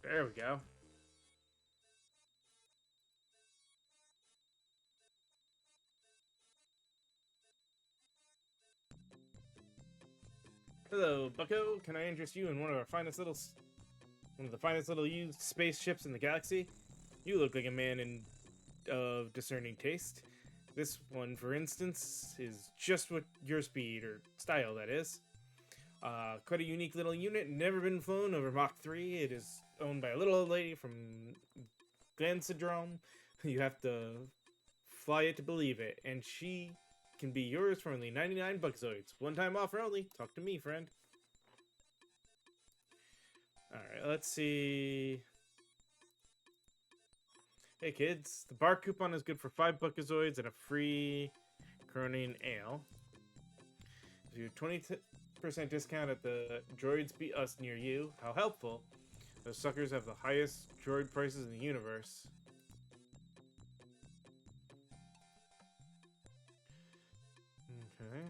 There we go. Hello, Bucko. Can I interest you in one of the finest little used spaceships in the galaxy? You look like a man of discerning taste. This one, for instance, is just what your speed, or style, that is. Quite a unique little unit, never been flown over Mach 3. It is owned by a little old lady from Glancidrome. You have to fly it to believe it, and she can be yours for only 99 buckazoids. One-time offer only. Talk to me, friend. Alright, let's see. Hey kids, the bar coupon is good for 5 buckazoids and a free Coronian ale. If you 20% discount at the Droids Beat Us near you. How helpful. Those suckers have the highest droid prices in the universe. Okay.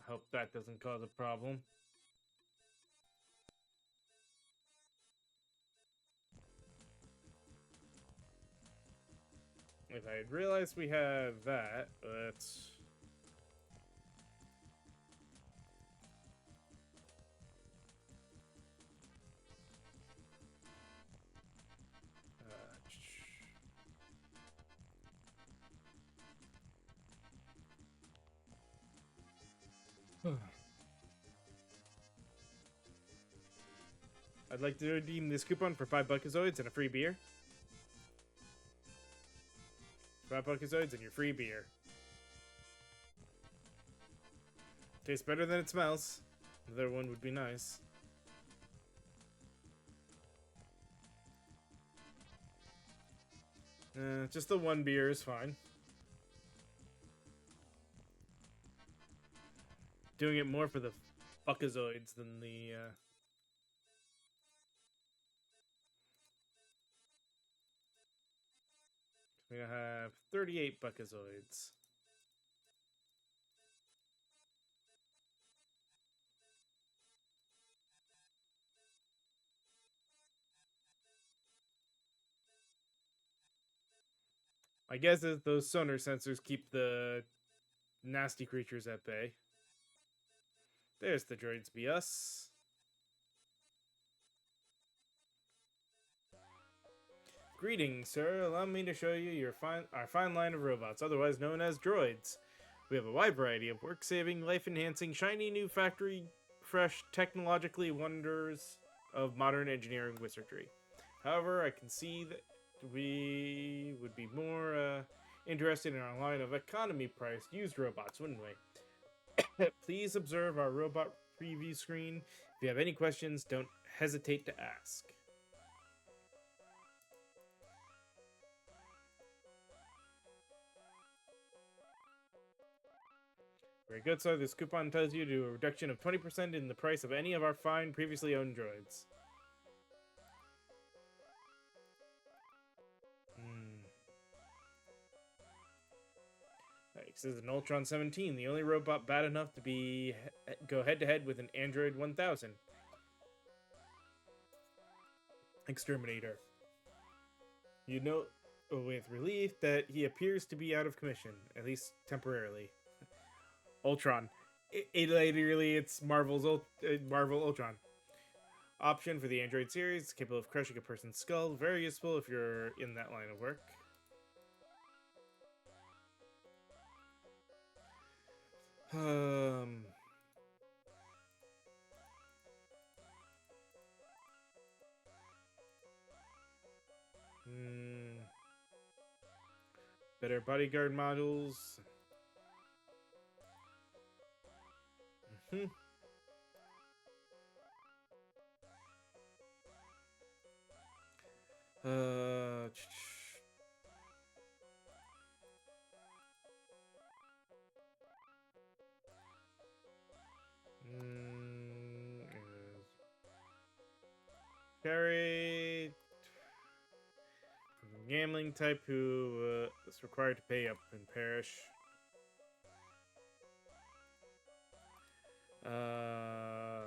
Hope that doesn't cause a problem. If I had realized we had that, let's... I'd like to redeem this coupon for 5 Buckazoids and a free beer. 5 Buckazoids and your free beer. Tastes better than it smells. Another one would be nice. Just the one beer is fine. Doing it more for the Buckazoids than the... We're gonna have 38 Buckazoids. My guess is those sonar sensors keep the nasty creatures at bay. There's the droids be us. Greetings, sir. Allow me to show you our fine line of robots, otherwise known as droids. We have a wide variety of work-saving, life-enhancing, shiny new factory-fresh, technologically wonders of modern engineering wizardry. However, I can see that we would be more interested in our line of economy-priced used robots, wouldn't we? Please observe our robot preview screen. If you have any questions, don't hesitate to ask. Very good, sir. This coupon tells you to do a reduction of 20% in the price of any of our fine previously owned droids. This is an Ultron 17, the only robot bad enough to go head-to-head with an Android 1000. Exterminator. You know with relief that he appears to be out of commission, at least temporarily. Ultron. It's Marvel Ultron. Option for the Android series, capable of crushing a person's skull. Very useful if you're in that line of work. Better bodyguard modules. Carry gambling type who is required to pay up and perish. Yeah,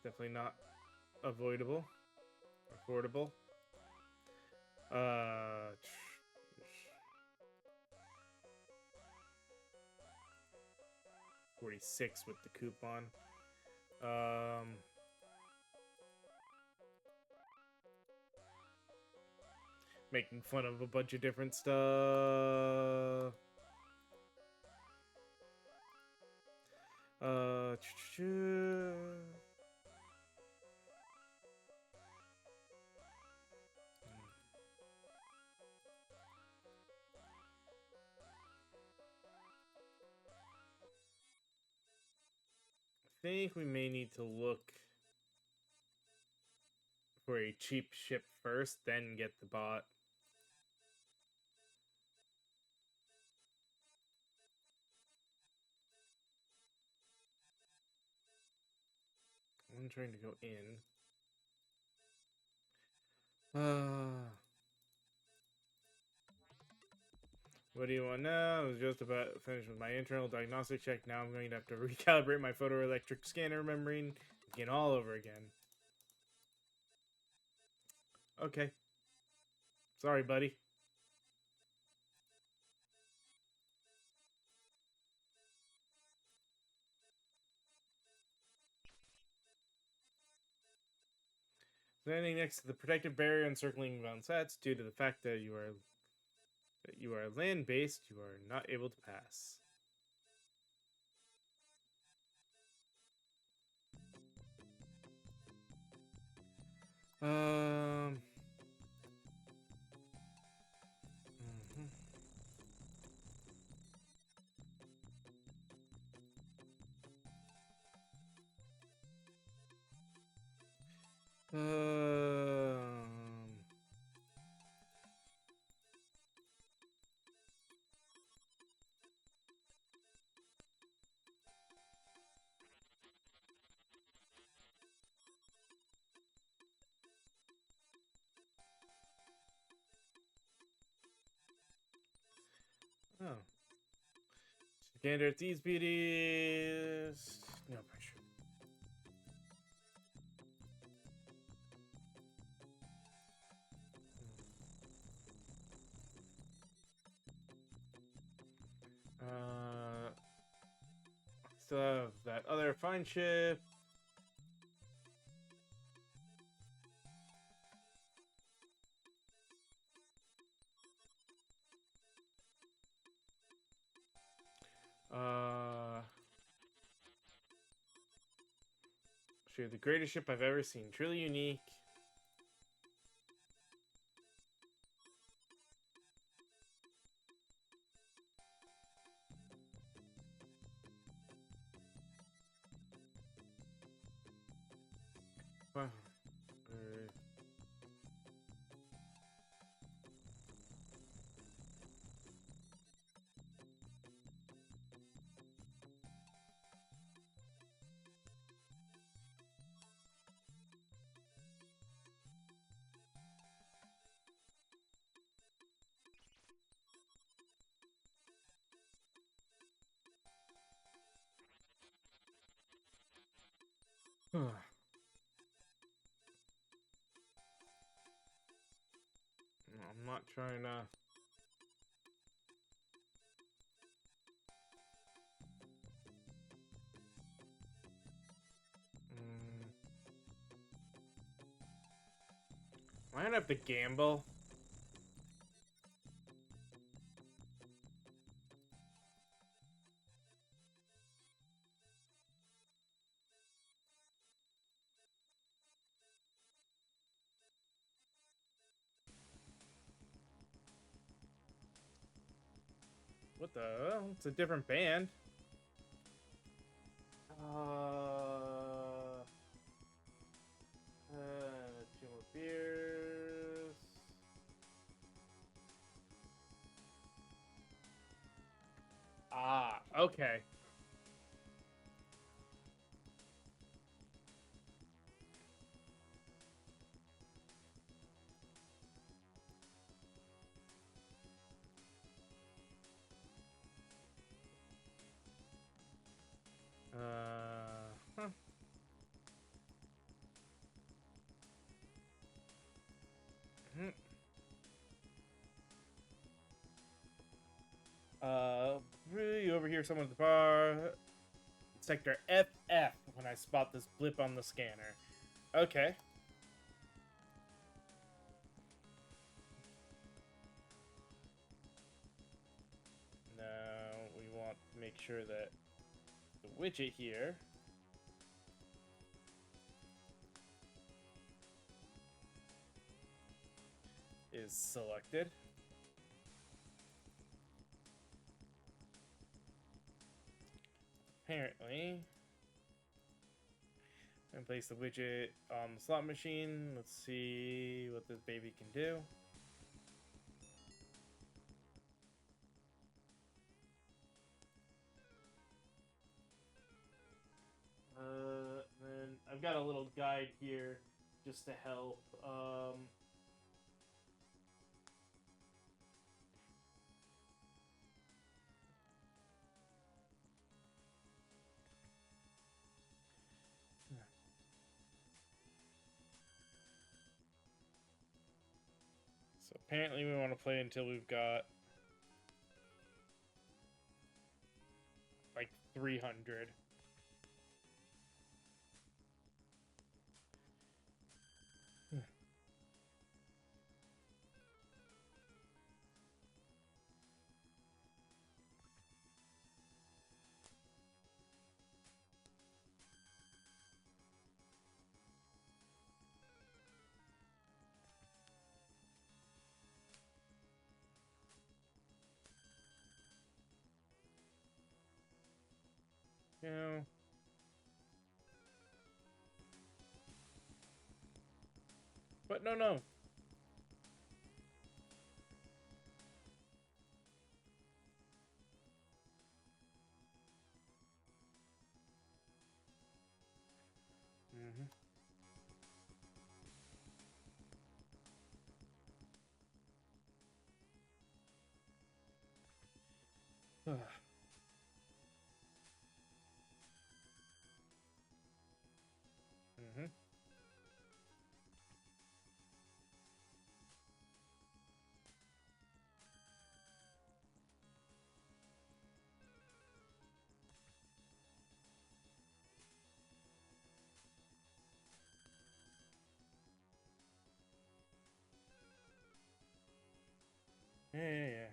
definitely not avoidable. Affordable. 46 with the coupon. Making fun of a bunch of different stuff. I think we may need to look for a cheap ship first, then get the bot. I'm trying to go in. What do you want now? I was just about finished with my internal diagnostic check. Now I'm going to have to recalibrate my photoelectric scanner memory and begin all over again. Okay. Sorry, buddy. Standing next to the protective barrier encircling Mount Sats, due to the fact that you are land-based, you are not able to pass. Um. mhm. Um. Oh. Gander at these beauties. No pressure. Uh. Still have that other fine ship. Show you the greatest ship I've ever seen. Truly unique. Wow. I'm not trying to. I don't have to gamble. What the? It's a different band. Two more beers. Ah, okay. Huh. Hmm. You overhear someone at the bar. Sector FF when I spot this blip on the scanner. Okay. Now we want to make sure that the widget here is selected. Apparently, and place the widget on the slot machine. Let's see what this baby can do. Then I've got a little guide here just to help. So apparently we want to play until we've got like 300. Go. But no. Mm-hmm. Mm-hmm. Yeah.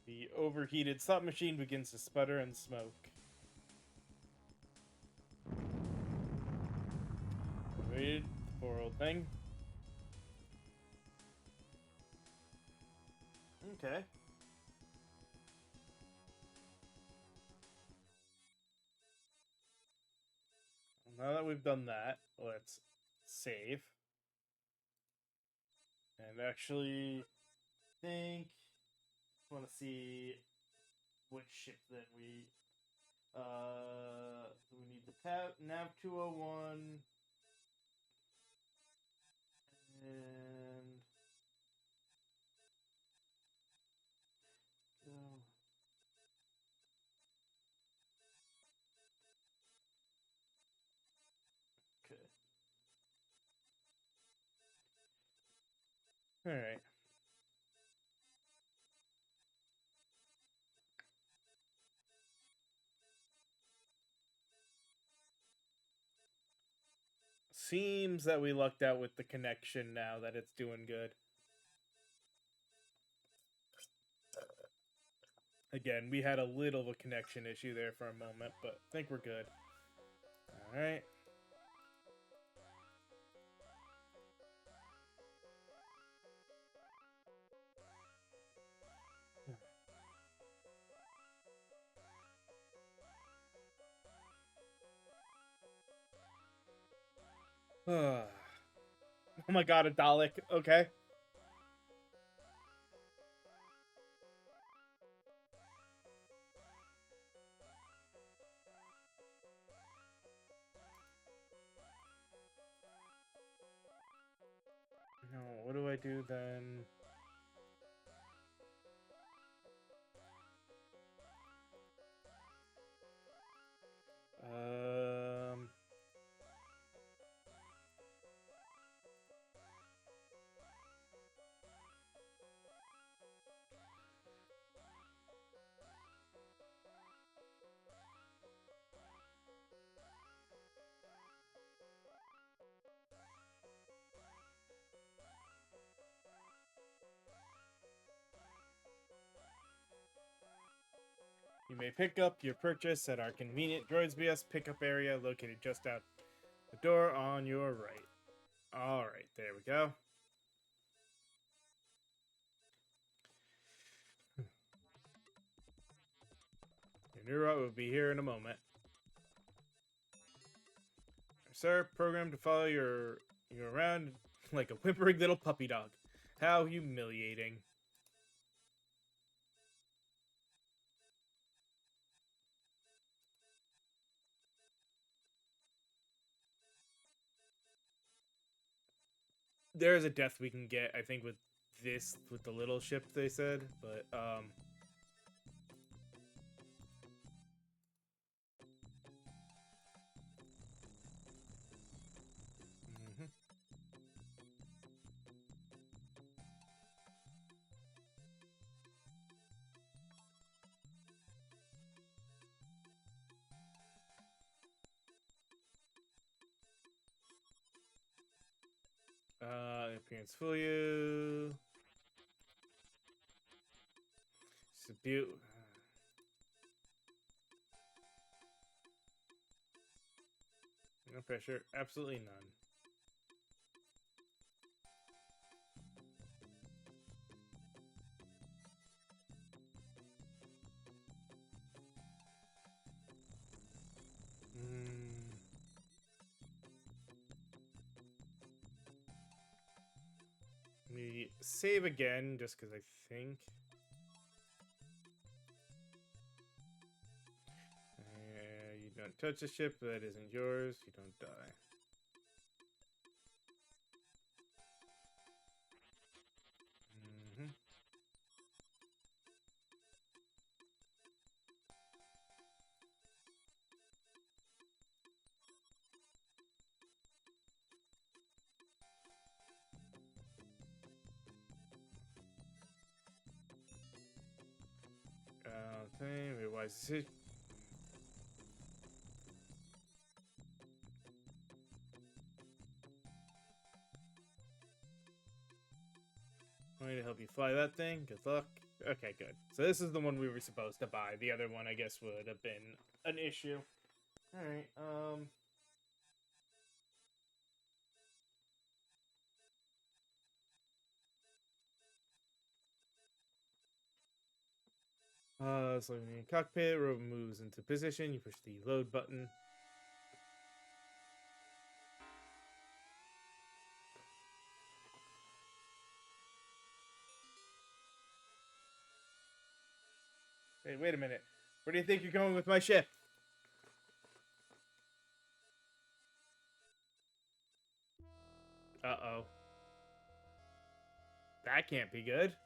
The overheated slot machine begins to sputter and smoke. Waited, poor old thing. Okay. Now that we've done that, let's save. And actually think want to see which ship that we need the nav 201 and go. Okay. All right. Seems that we lucked out with the connection now that it's doing good. Again, we had a little of a connection issue there for a moment, but I think we're good. All right. Oh my god, a Dalek. Okay. No, what do I do then? Um. You may pick up your purchase at our convenient Droids BS pickup area located just out the door on your right. Alright, there we go. Your new route will be here in a moment. Sir, programmed to follow you around like a whimpering little puppy dog. How humiliating. There is a death we can get, I think, with the little ship, they said, but, mhm. Appearance fool you. Subdue. No pressure. Absolutely none. Let me save again, just because I think. You don't touch the ship. That isn't yours. You don't die. Thing. Wise decision. I'm going to help you fly that thing. Good luck. Okay, good. So this is the one we were supposed to buy. The other one, I guess, would have been an issue. All right. So in the cockpit, robot moves into position. You push the load button. Hey, wait a minute. Where do you think you're going with my ship? Uh-oh. That can't be good.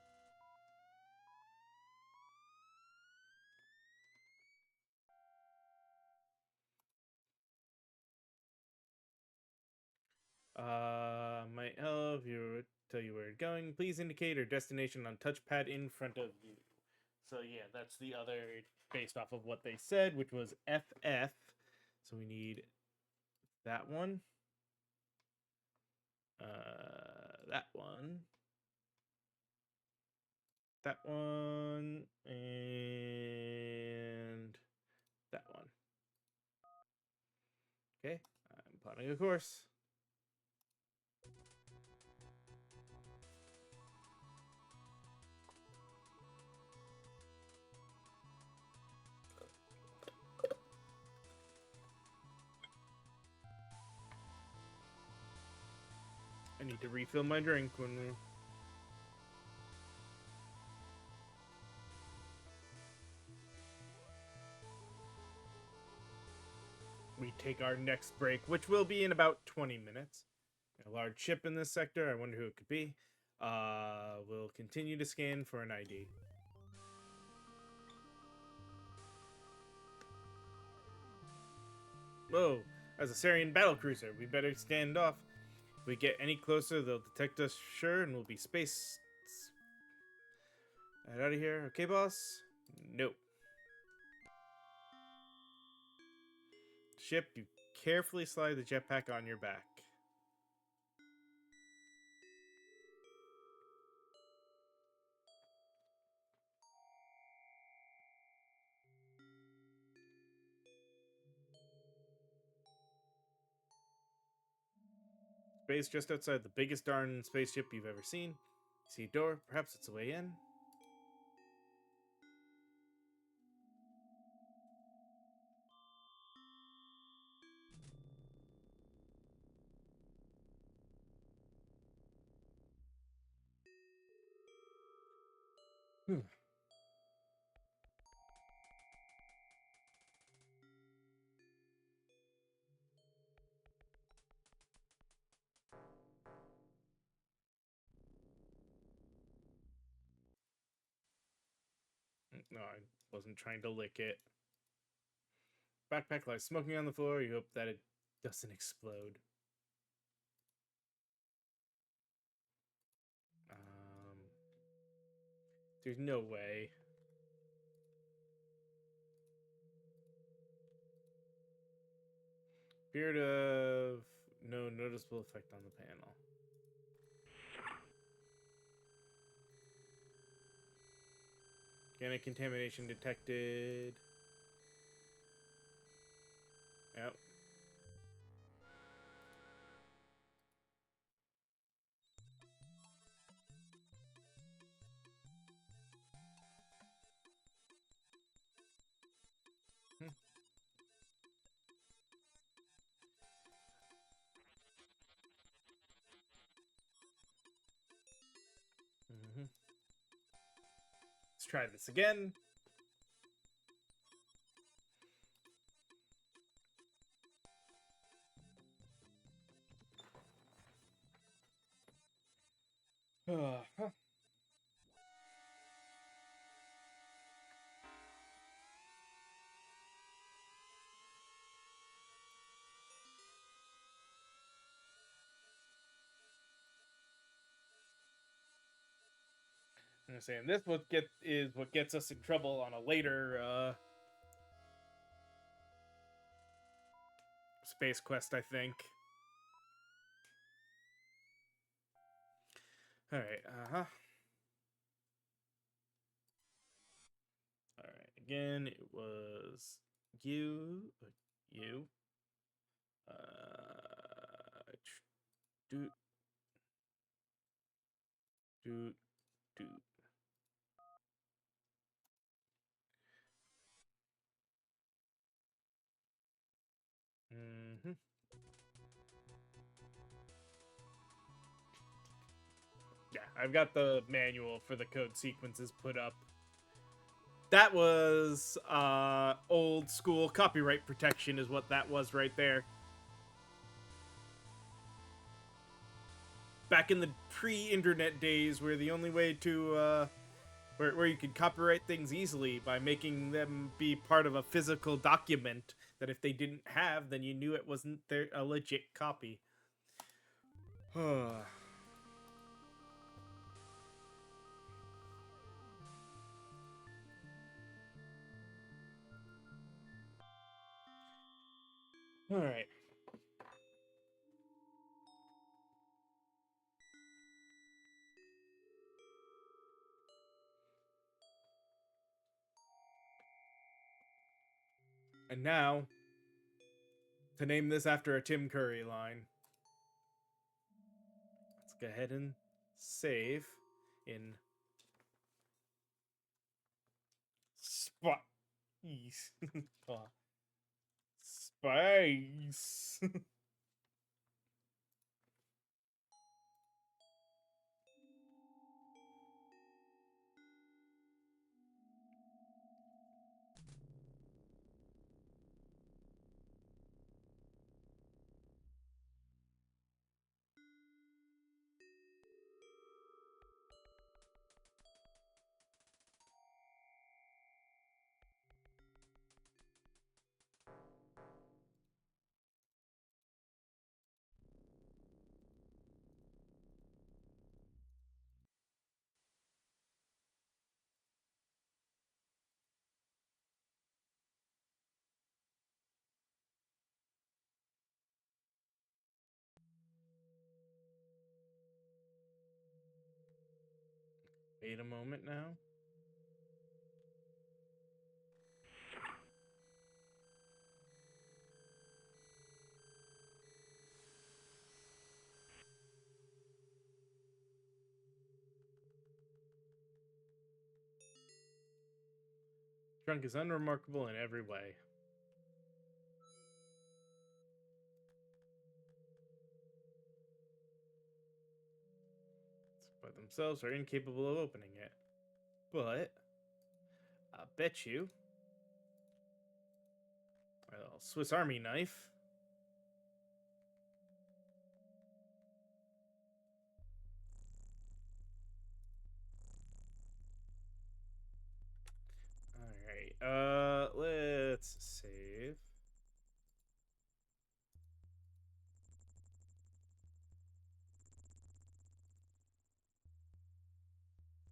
Might help you tell you where you're going. Please indicate your destination on touchpad in front of you. So yeah, that's the other based off of what they said, which was FF. So we need that one. That one. That one. And that one. Okay, I'm plotting a course. I need to refill my drink when we take our next break, which will be in about 20 minutes. A large ship in this sector. I wonder who it could be. We'll continue to scan for an ID. Whoa, that's a Sarien battlecruiser. We better stand off. If we get any closer, they'll detect us, sure, and we'll be space. Get out of here. Okay, boss? Nope. Ship, you carefully slide the jetpack on your back. Space just outside the biggest darn spaceship you've ever seen. See a door? Perhaps it's a way in? No, I wasn't trying to lick it. Backpack lies smoking on the floor. You hope that it doesn't explode. There's no way. Appeared of no noticeable effect on the panel. Organic contamination detected. Yep. Mm-hmm. Let's try this again. Huh. I'm saying this what gets us in trouble on a later space quest, I think. All right. Uh-huh. All right. Again, it was you. You. Doot. Doot. Doot. Mm-hmm. Yeah, I've got the manual for the code sequences put up. That was old school copyright protection is what that was right there. Back in the pre-internet days where the only way to where you could copyright things easily by making them be part of a physical document that if they didn't have, then you knew it wasn't a legit copy. All right. And now, to name this after a Tim Curry line, let's go ahead and save in Spice. Spice. Wait a moment now. Trunk is unremarkable in every way. By themselves are incapable of opening it. But I bet you a little Swiss Army knife. All right. Let's save.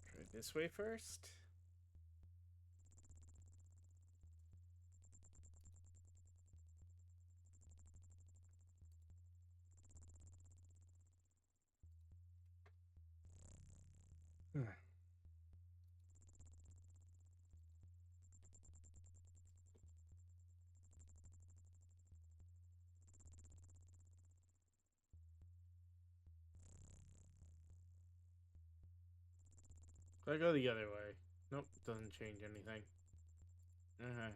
Try this way first. I go the other way. Nope, doesn't change anything. Okay.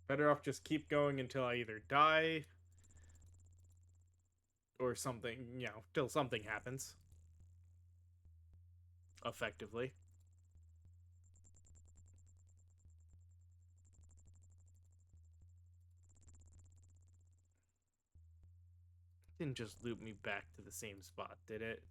Better off just keep going until I either die or something, till something happens. Effectively. Didn't just loop me back to the same spot, did it?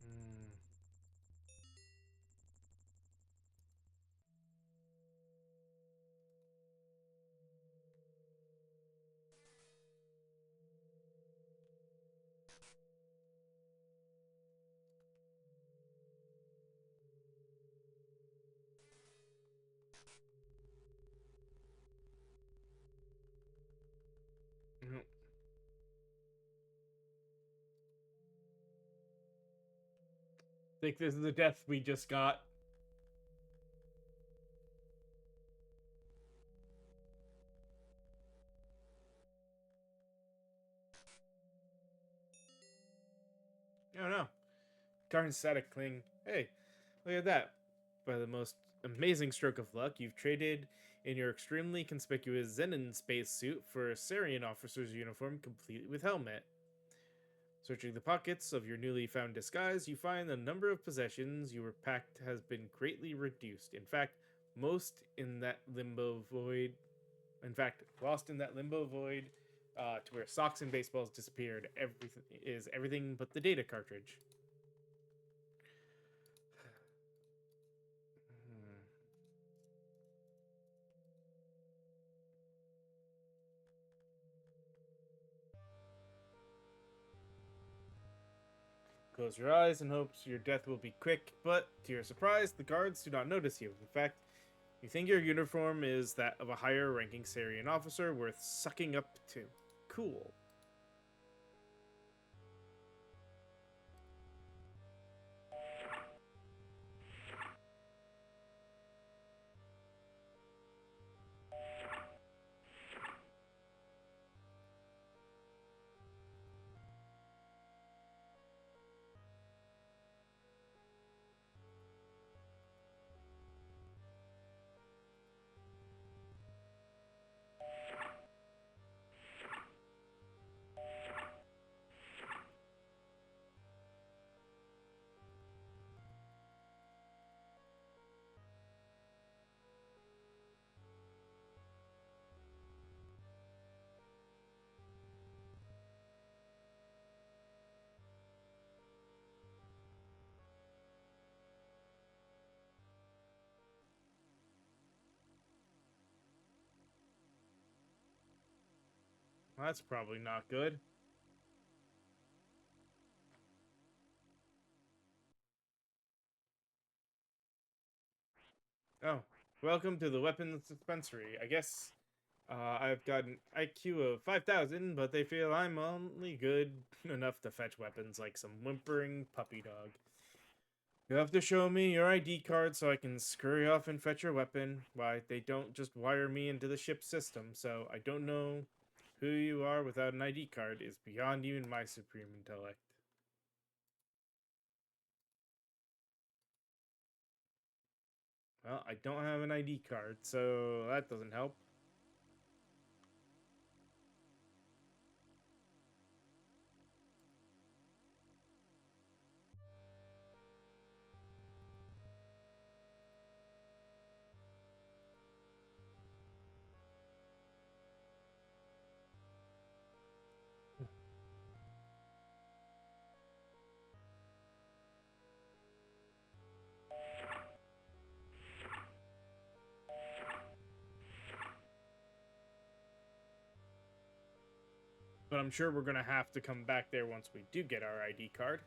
Hmm. Mm-hmm. Think this is the death we just got. Oh no. Darn static cling. Hey, look at that. By the most amazing stroke of luck, you've traded in your extremely conspicuous Zenon spacesuit for a Sarien officer's uniform complete with helmet. Searching the pockets of your newly found disguise, you find the number of possessions you were packed has been greatly reduced. In fact, most in that limbo void. In fact, lost in that limbo void, to where socks and baseballs disappeared. Everything but the data cartridge. Hmm. Close your eyes and hopes your death will be quick, but to your surprise, the guards do not notice you. In fact, you think your uniform is that of a higher ranking Sarien officer worth sucking up to. Cool. Well, that's probably not good. Oh, welcome to the weapons dispensary. I guess I've got an IQ of 5,000, but they feel I'm only good enough to fetch weapons like some whimpering puppy dog. You have to show me your ID card so I can scurry off and fetch your weapon. Why, they don't just wire me into the ship's system, so I don't know who you are without an ID card is beyond even my supreme intellect. Well, I don't have an ID card, so that doesn't help. But I'm sure we're gonna have to come back there once we do get our ID card.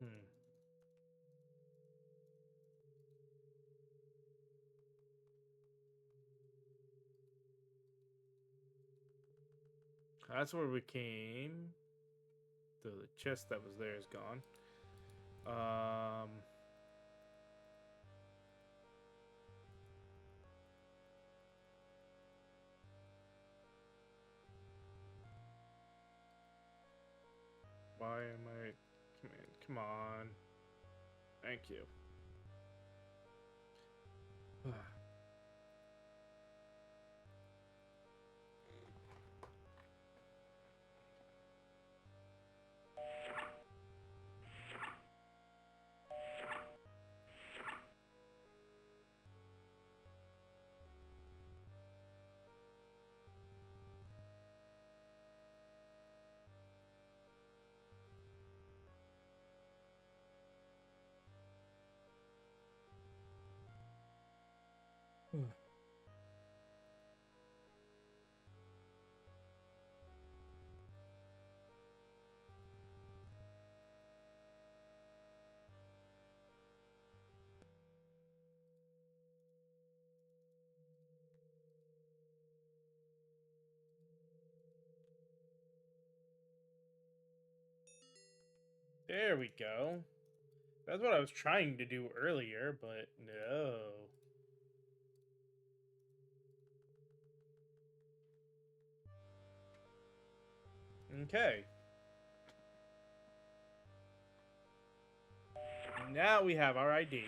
Hmm. That's where we came. The chest that was there is gone. Why am I... Come on. Thank you. There we go. That's what I was trying to do earlier, but no. Okay. Now we have our ID.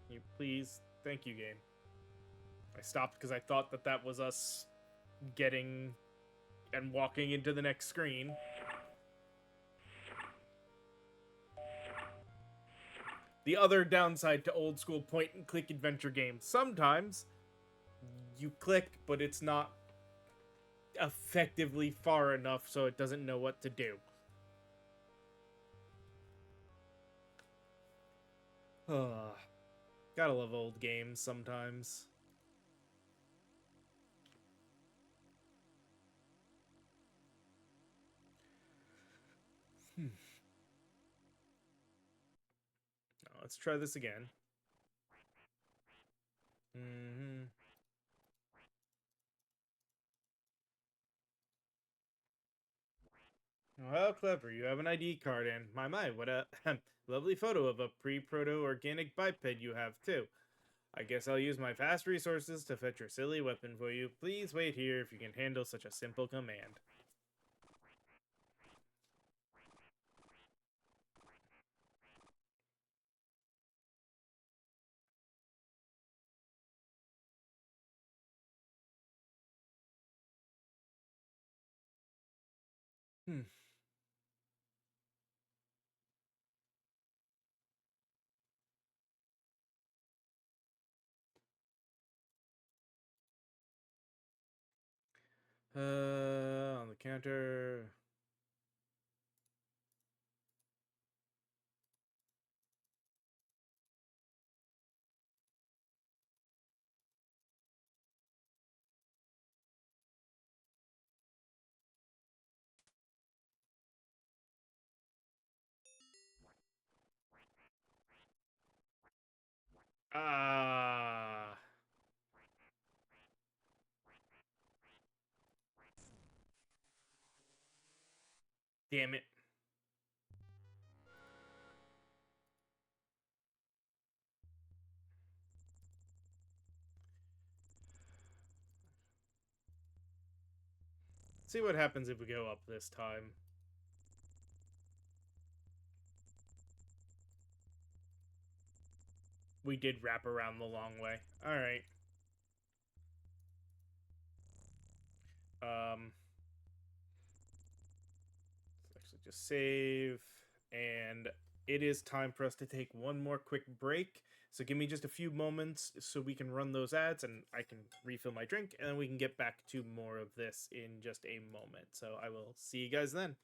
Can you please? Thank you, game. I stopped because I thought that that was us getting and walking into the next screen. The other downside to old school point and click adventure games, sometimes you click, but it's not effectively far enough so it doesn't know what to do. Gotta love old games sometimes. Now, let's try this again. Oh, how clever. You have an ID card, and my, what a lovely photo of a pre-proto-organic biped you have, too. I guess I'll use my fast resources to fetch your silly weapon for you. Please wait here if you can handle such a simple command. Hmm. On the counter. Ah. Damn it. See what happens if we go up this time. We did wrap around the long way. Alright. Let's actually just save. And it is time for us to take one more quick break. So give me just a few moments so we can run those ads and I can refill my drink. And then we can get back to more of this in just a moment. So I will see you guys then.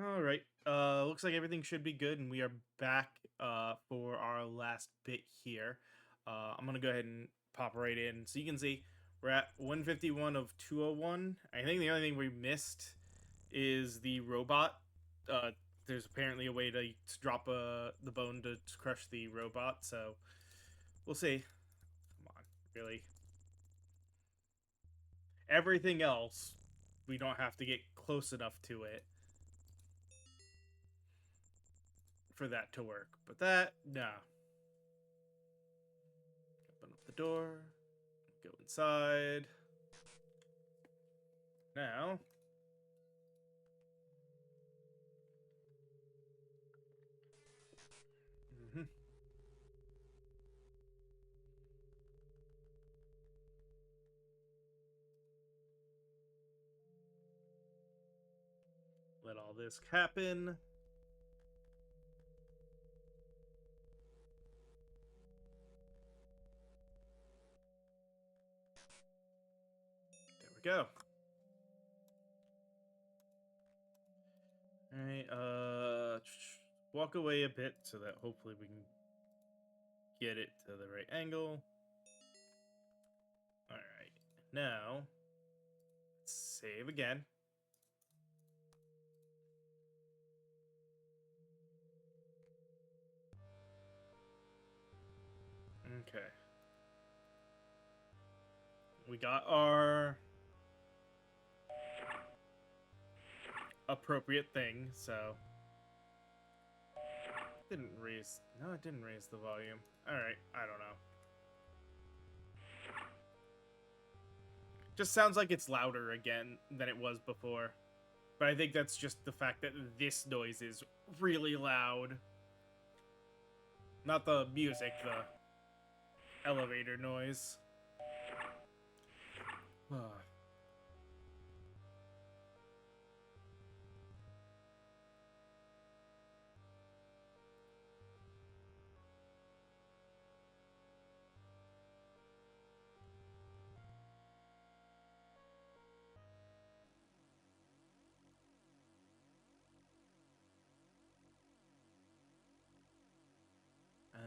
All right. Looks like everything should be good, and we are back for our last bit here. I'm gonna go ahead and pop right in, so you can see we're at 151 of 201. I think the only thing we missed is the robot. Uh, there's apparently a way to drop the bone to crush the robot, so we'll see. Come on, really. Everything else, we don't have to get close enough to it for that to work. But that, nah. Open up the door. Go inside. Now. Mm-hmm. Let all this happen. There we go. Alright, walk away a bit so that hopefully we can get it to the right angle. Alright, now, save again. Okay. We got our appropriate thing, so didn't raise. No, it didn't raise the volume. All right, I don't know. Just sounds like it's louder again than it was before. But I think that's just the fact that this noise is really loud. Not the music, the elevator noise.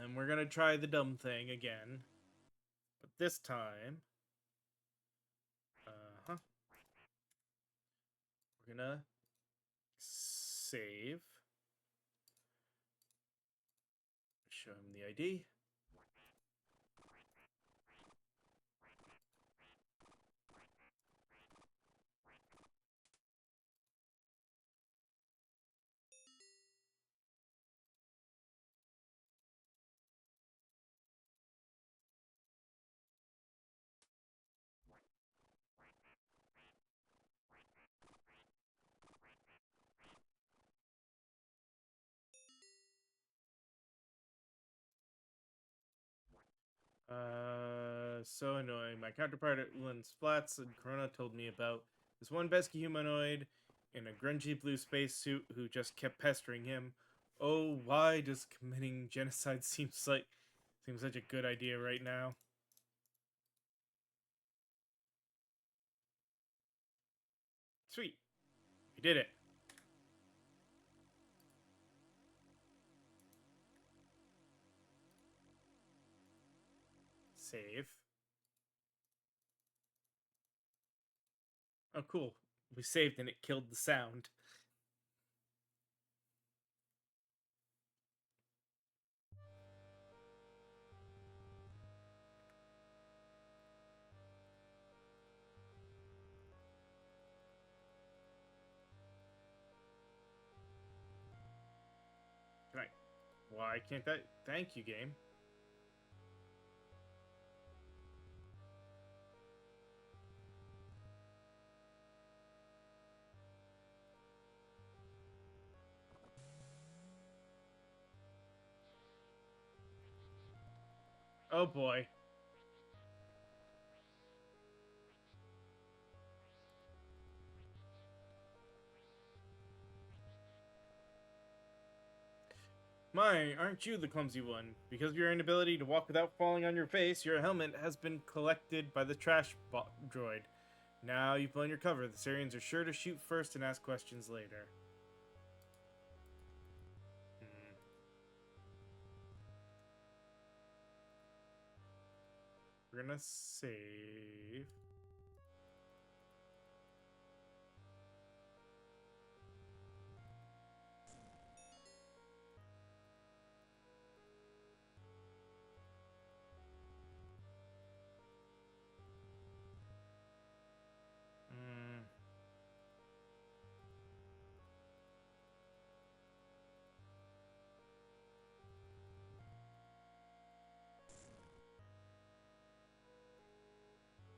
And we're gonna try the dumb thing again. But this time... Uh-huh. We're gonna save. Show him the ID. So annoying. My counterpart at Lens Flats and Corona told me about this one pesky humanoid in a grungy blue spacesuit who just kept pestering him. Oh, why does committing genocide seem such a good idea right now? Sweet. We did it. Save. Oh, cool. We saved and it killed the sound. Can I... Why can't that... Thank you, game. Oh boy. My, aren't you the clumsy one? Because of your inability to walk without falling on your face, your helmet has been collected by the trash droid. Now you've blown your cover. The Sarians are sure to shoot first and ask questions later. we're gonna save.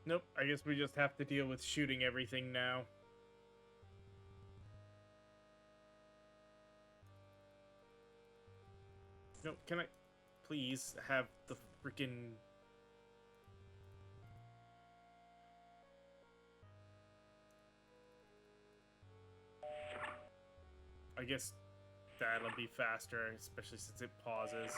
Nope, I guess we just have to deal with shooting everything now. No, can I please have the freaking... I guess that'll be faster, especially since it pauses.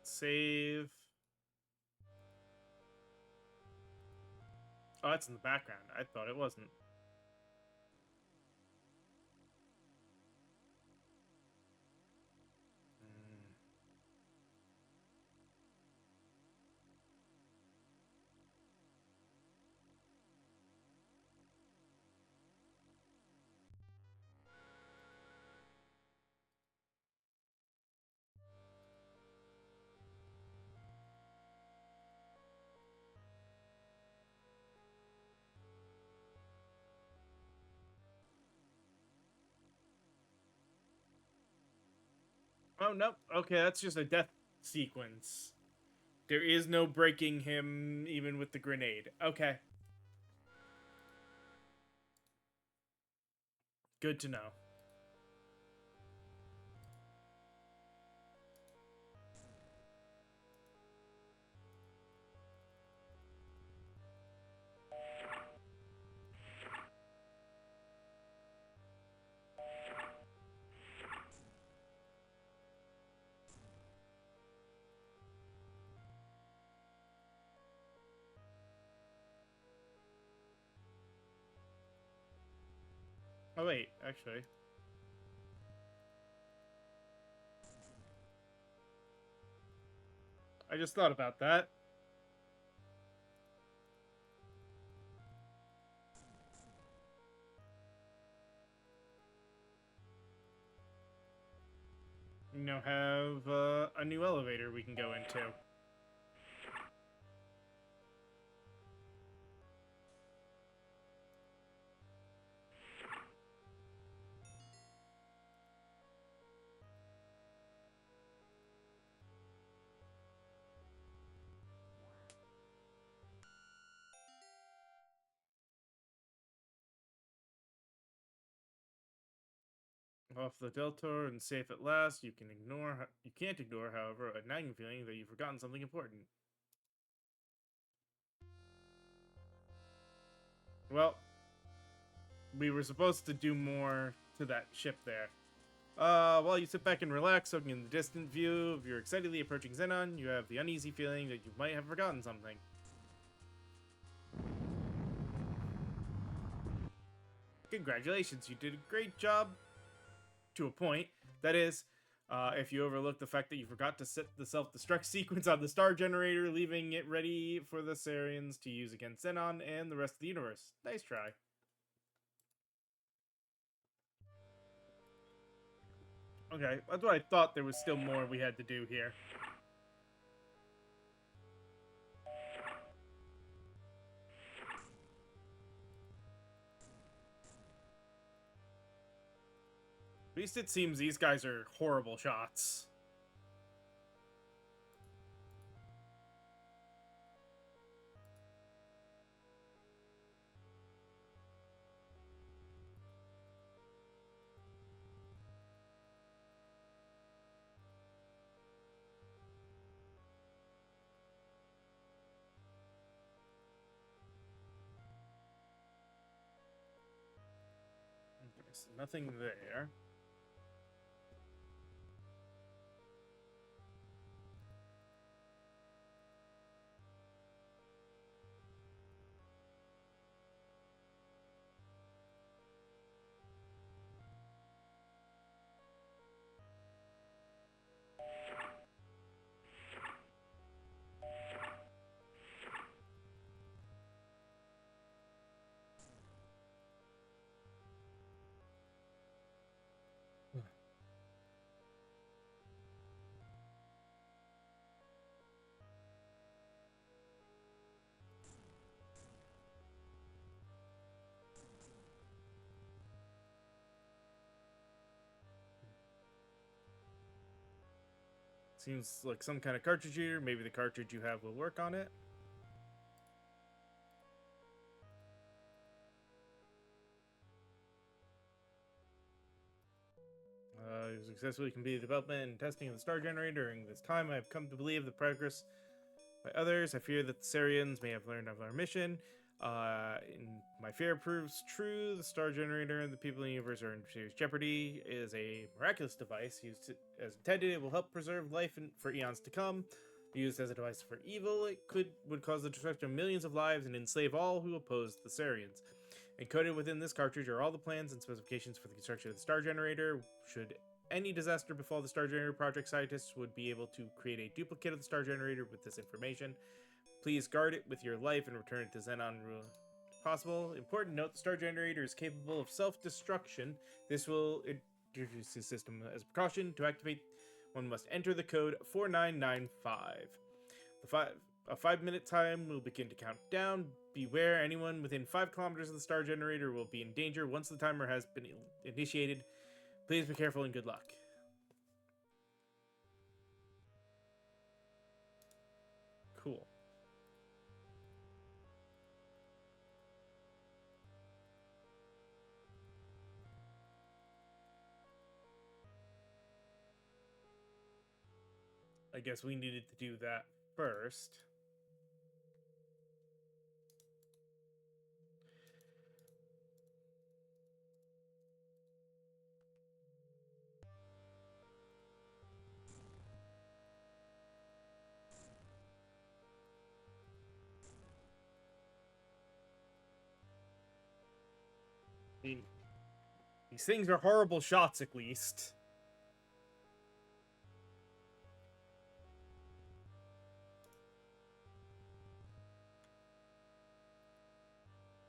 Save. Oh, that's in the background. I thought it wasn't. Oh, nope. Okay, that's just a death sequence. There is no breaking him even with the grenade. Okay. Good to know. Oh, wait, actually. I just thought about that. We now have a new elevator we can go into. Off the Deltor and safe at last. You can't ignore, however, a nagging feeling that you've forgotten something important. Well, we were supposed to do more to that ship there. While you sit back and relax, soaking in the distant view of your excitedly approaching Xenon, you have the uneasy feeling that you might have forgotten something. Congratulations, you did a great job to a point. That is, if you overlook the fact that you forgot to set the self-destruct sequence on the star generator, leaving it ready for the Sarians to use against Xenon and the rest of the universe. Nice try. Okay, that's what I thought. There was still more we had to do here. At least it seems these guys are horrible shots. So nothing there. Seems like some kind of cartridge here. Maybe the cartridge you have will work on it. Successfully completed development and testing of the star generator. During this time, I have come to believe the progress by others. I fear that the Sarians may have learned of our mission. And my fear proves true. The star generator and the people in the universe are in serious jeopardy. It is a miraculous device used as intended. It will help preserve life for eons to come. Used as a device for evil, it would cause the destruction of millions of lives and enslave all who oppose the Sarians. Encoded within this cartridge are all the plans and specifications for the construction of the star generator. Should any disaster befall the star generator project, scientists would be able to create a duplicate of the star generator with this information. Please guard it with your life and return it to Xenon if possible. Important note, the star generator is capable of self-destruction. This will introduce the system as a precaution. To activate, one must enter the code 4995. A 5-minute time will begin to count down. Beware, anyone within 5 kilometers of the star generator will be in danger once the timer has been initiated. Please be careful and good luck. Cool. I guess we needed to do that first. These things are horrible shots, at least.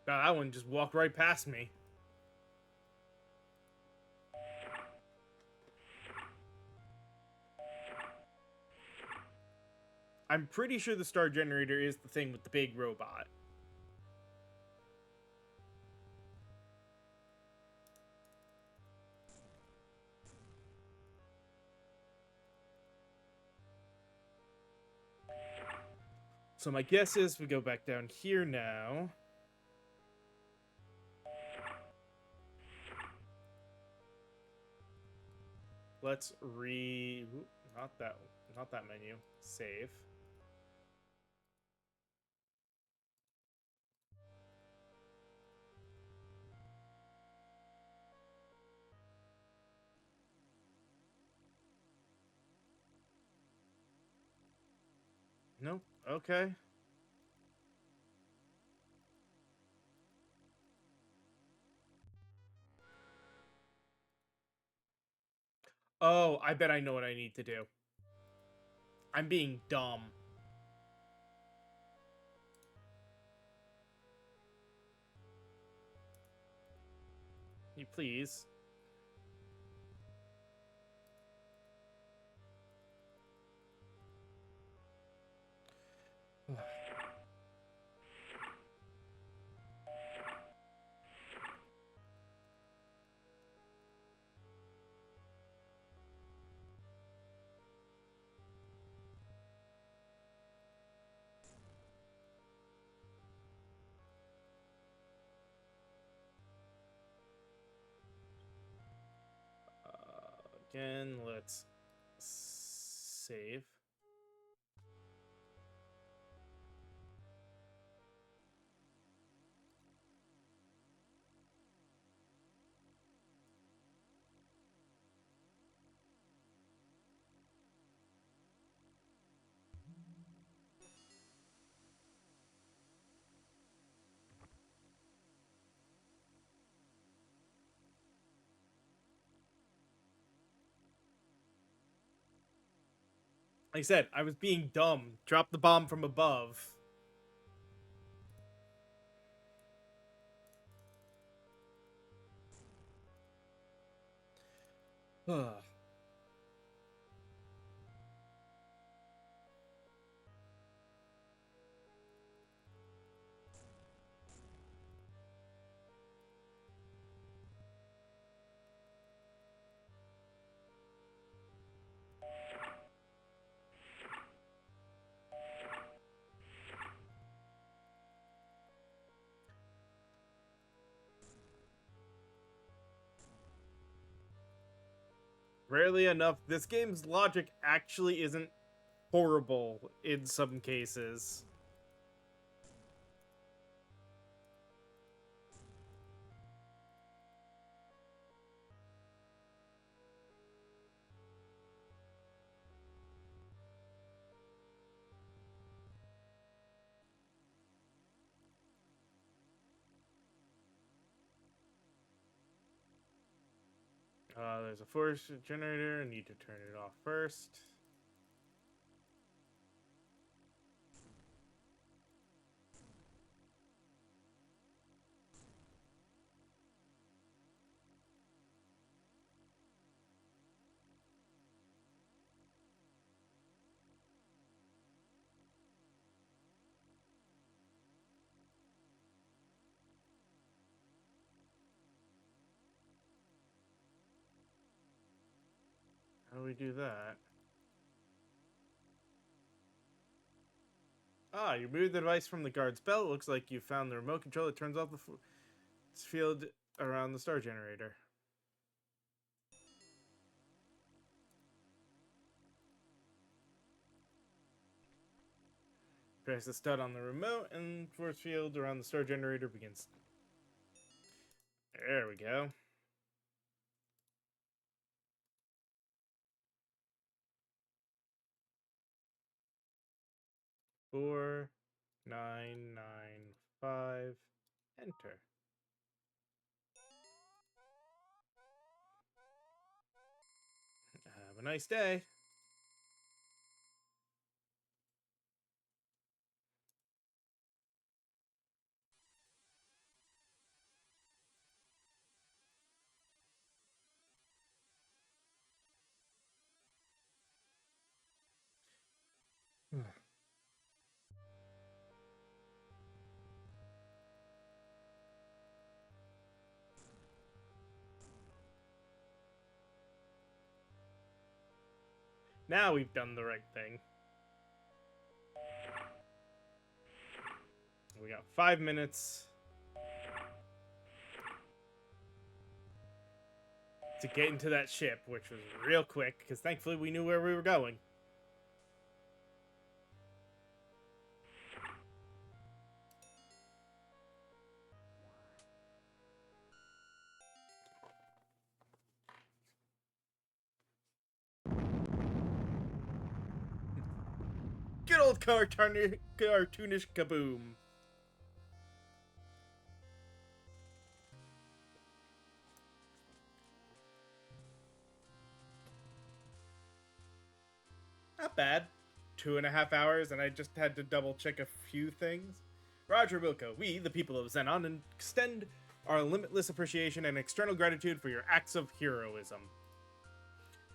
God, that one just walked right past me. I'm pretty sure the star generator is the thing with the big robot. So my guess is we go back down here now. Let's not that menu. Save. Nope. Okay. Oh, I bet I know what I need to do. I'm being dumb. You please. Again, let's save. Like I said, I was being dumb. Drop the bomb from above. Rarely enough, this game's logic actually isn't horrible in some cases. There's a force generator. I need to turn it off first. How do we do that? You moved the device from the guard's belt. Looks like you found the remote control that turns off the field around the star generator. Press the stud on the remote, and force field around the star generator begins. There we go. Four, 995. Enter. Have a nice day. Now we've done the right thing. We got 5 minutes to get into that ship, which was real quick, because thankfully we knew where we were going. Good old cartoonish kaboom. Not bad. 2.5 hours, and I just had to double check a few things. Roger Wilco, we, the people of Xenon, extend our limitless appreciation and external gratitude for your acts of heroism.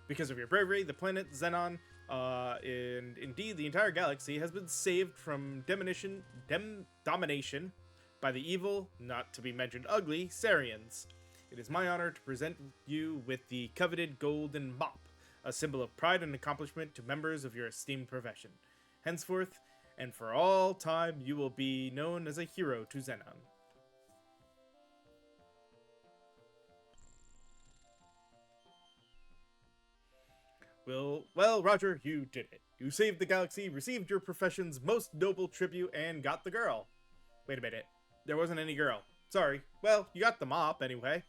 Because of your bravery, the planet Xenon, and indeed the entire galaxy, has been saved from domination by the evil, not to be mentioned ugly, Sariens. It is my honor to present you with the coveted golden mop, a symbol of pride and accomplishment to members of your esteemed profession. Henceforth, and for all time, you will be known as a hero to Xenon. Well, Roger, you did it. You saved the galaxy, received your profession's most noble tribute, and got the girl. Wait a minute. There wasn't any girl. Sorry. Well, you got the mop, anyway.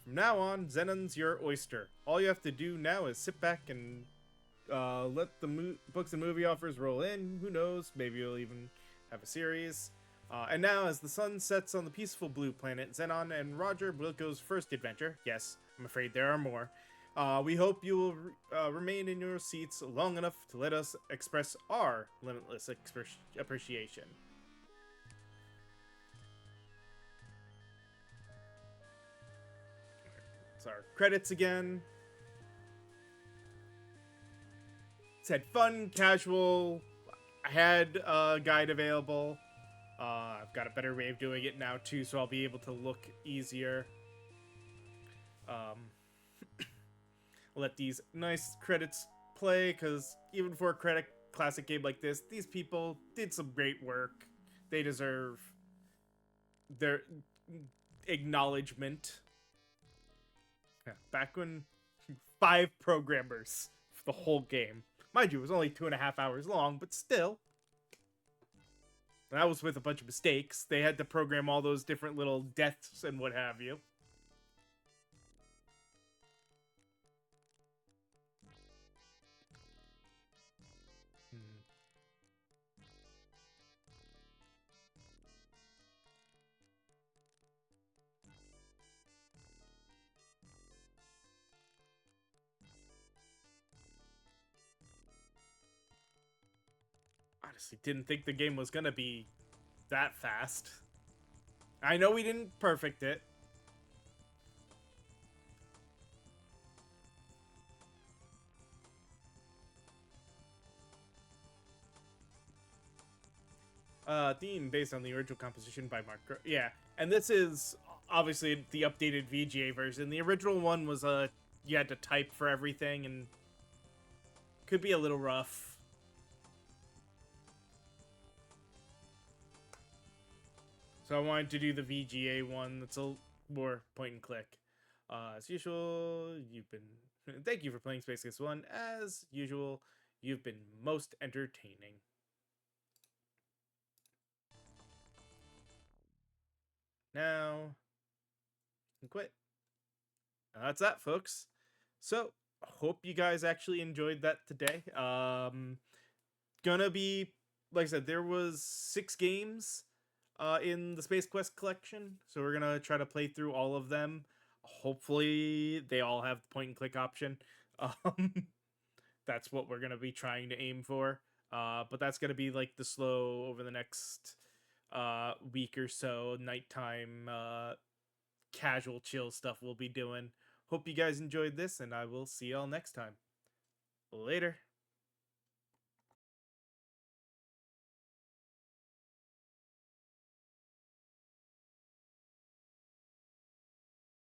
From now on, Xenon's your oyster. All you have to do now is sit back and let the books and movie offers roll in. Who knows? Maybe you'll even have a series. And now, as the sun sets on the peaceful blue planet Xenon and Roger Wilco's first adventure, yes, I'm afraid there are more, We hope you will remain in your seats long enough to let us express our limitless appreciation. It's our credits again. Said fun, casual. I had a guide available. I've got a better way of doing it now too, so I'll be able to look easier. Um, let these nice credits play, because even for a classic game like this, these people did some great work. They deserve their acknowledgement. Yeah, back when 5 programmers for the whole game. Mind you, it was only 2.5 hours long, but still. That was with a bunch of mistakes. They had to program all those different little deaths and what have you. Honestly, didn't think the game was gonna be that fast. I know we didn't perfect it. Theme based on the original composition by Mark. Yeah, and this is obviously the updated VGA version. The original one was you had to type for everything and could be a little rough. So I wanted to do the VGA one that's a more point and click. As usual, you've been. Thank you for playing Space Quest 1. As usual, you've been most entertaining. Now, quit. That's that, folks. So, hope you guys actually enjoyed that today. Gonna be, like I said, there was 6 games in the Space Quest collection, so we're gonna try to play through all of them. Hopefully, they all have the point and click option. Um, that's what we're gonna be trying to aim for. But that's gonna be like the slow over the next week or so, nighttime casual chill stuff we'll be doing. Hope you guys enjoyed this, and I will see y'all next time. Later.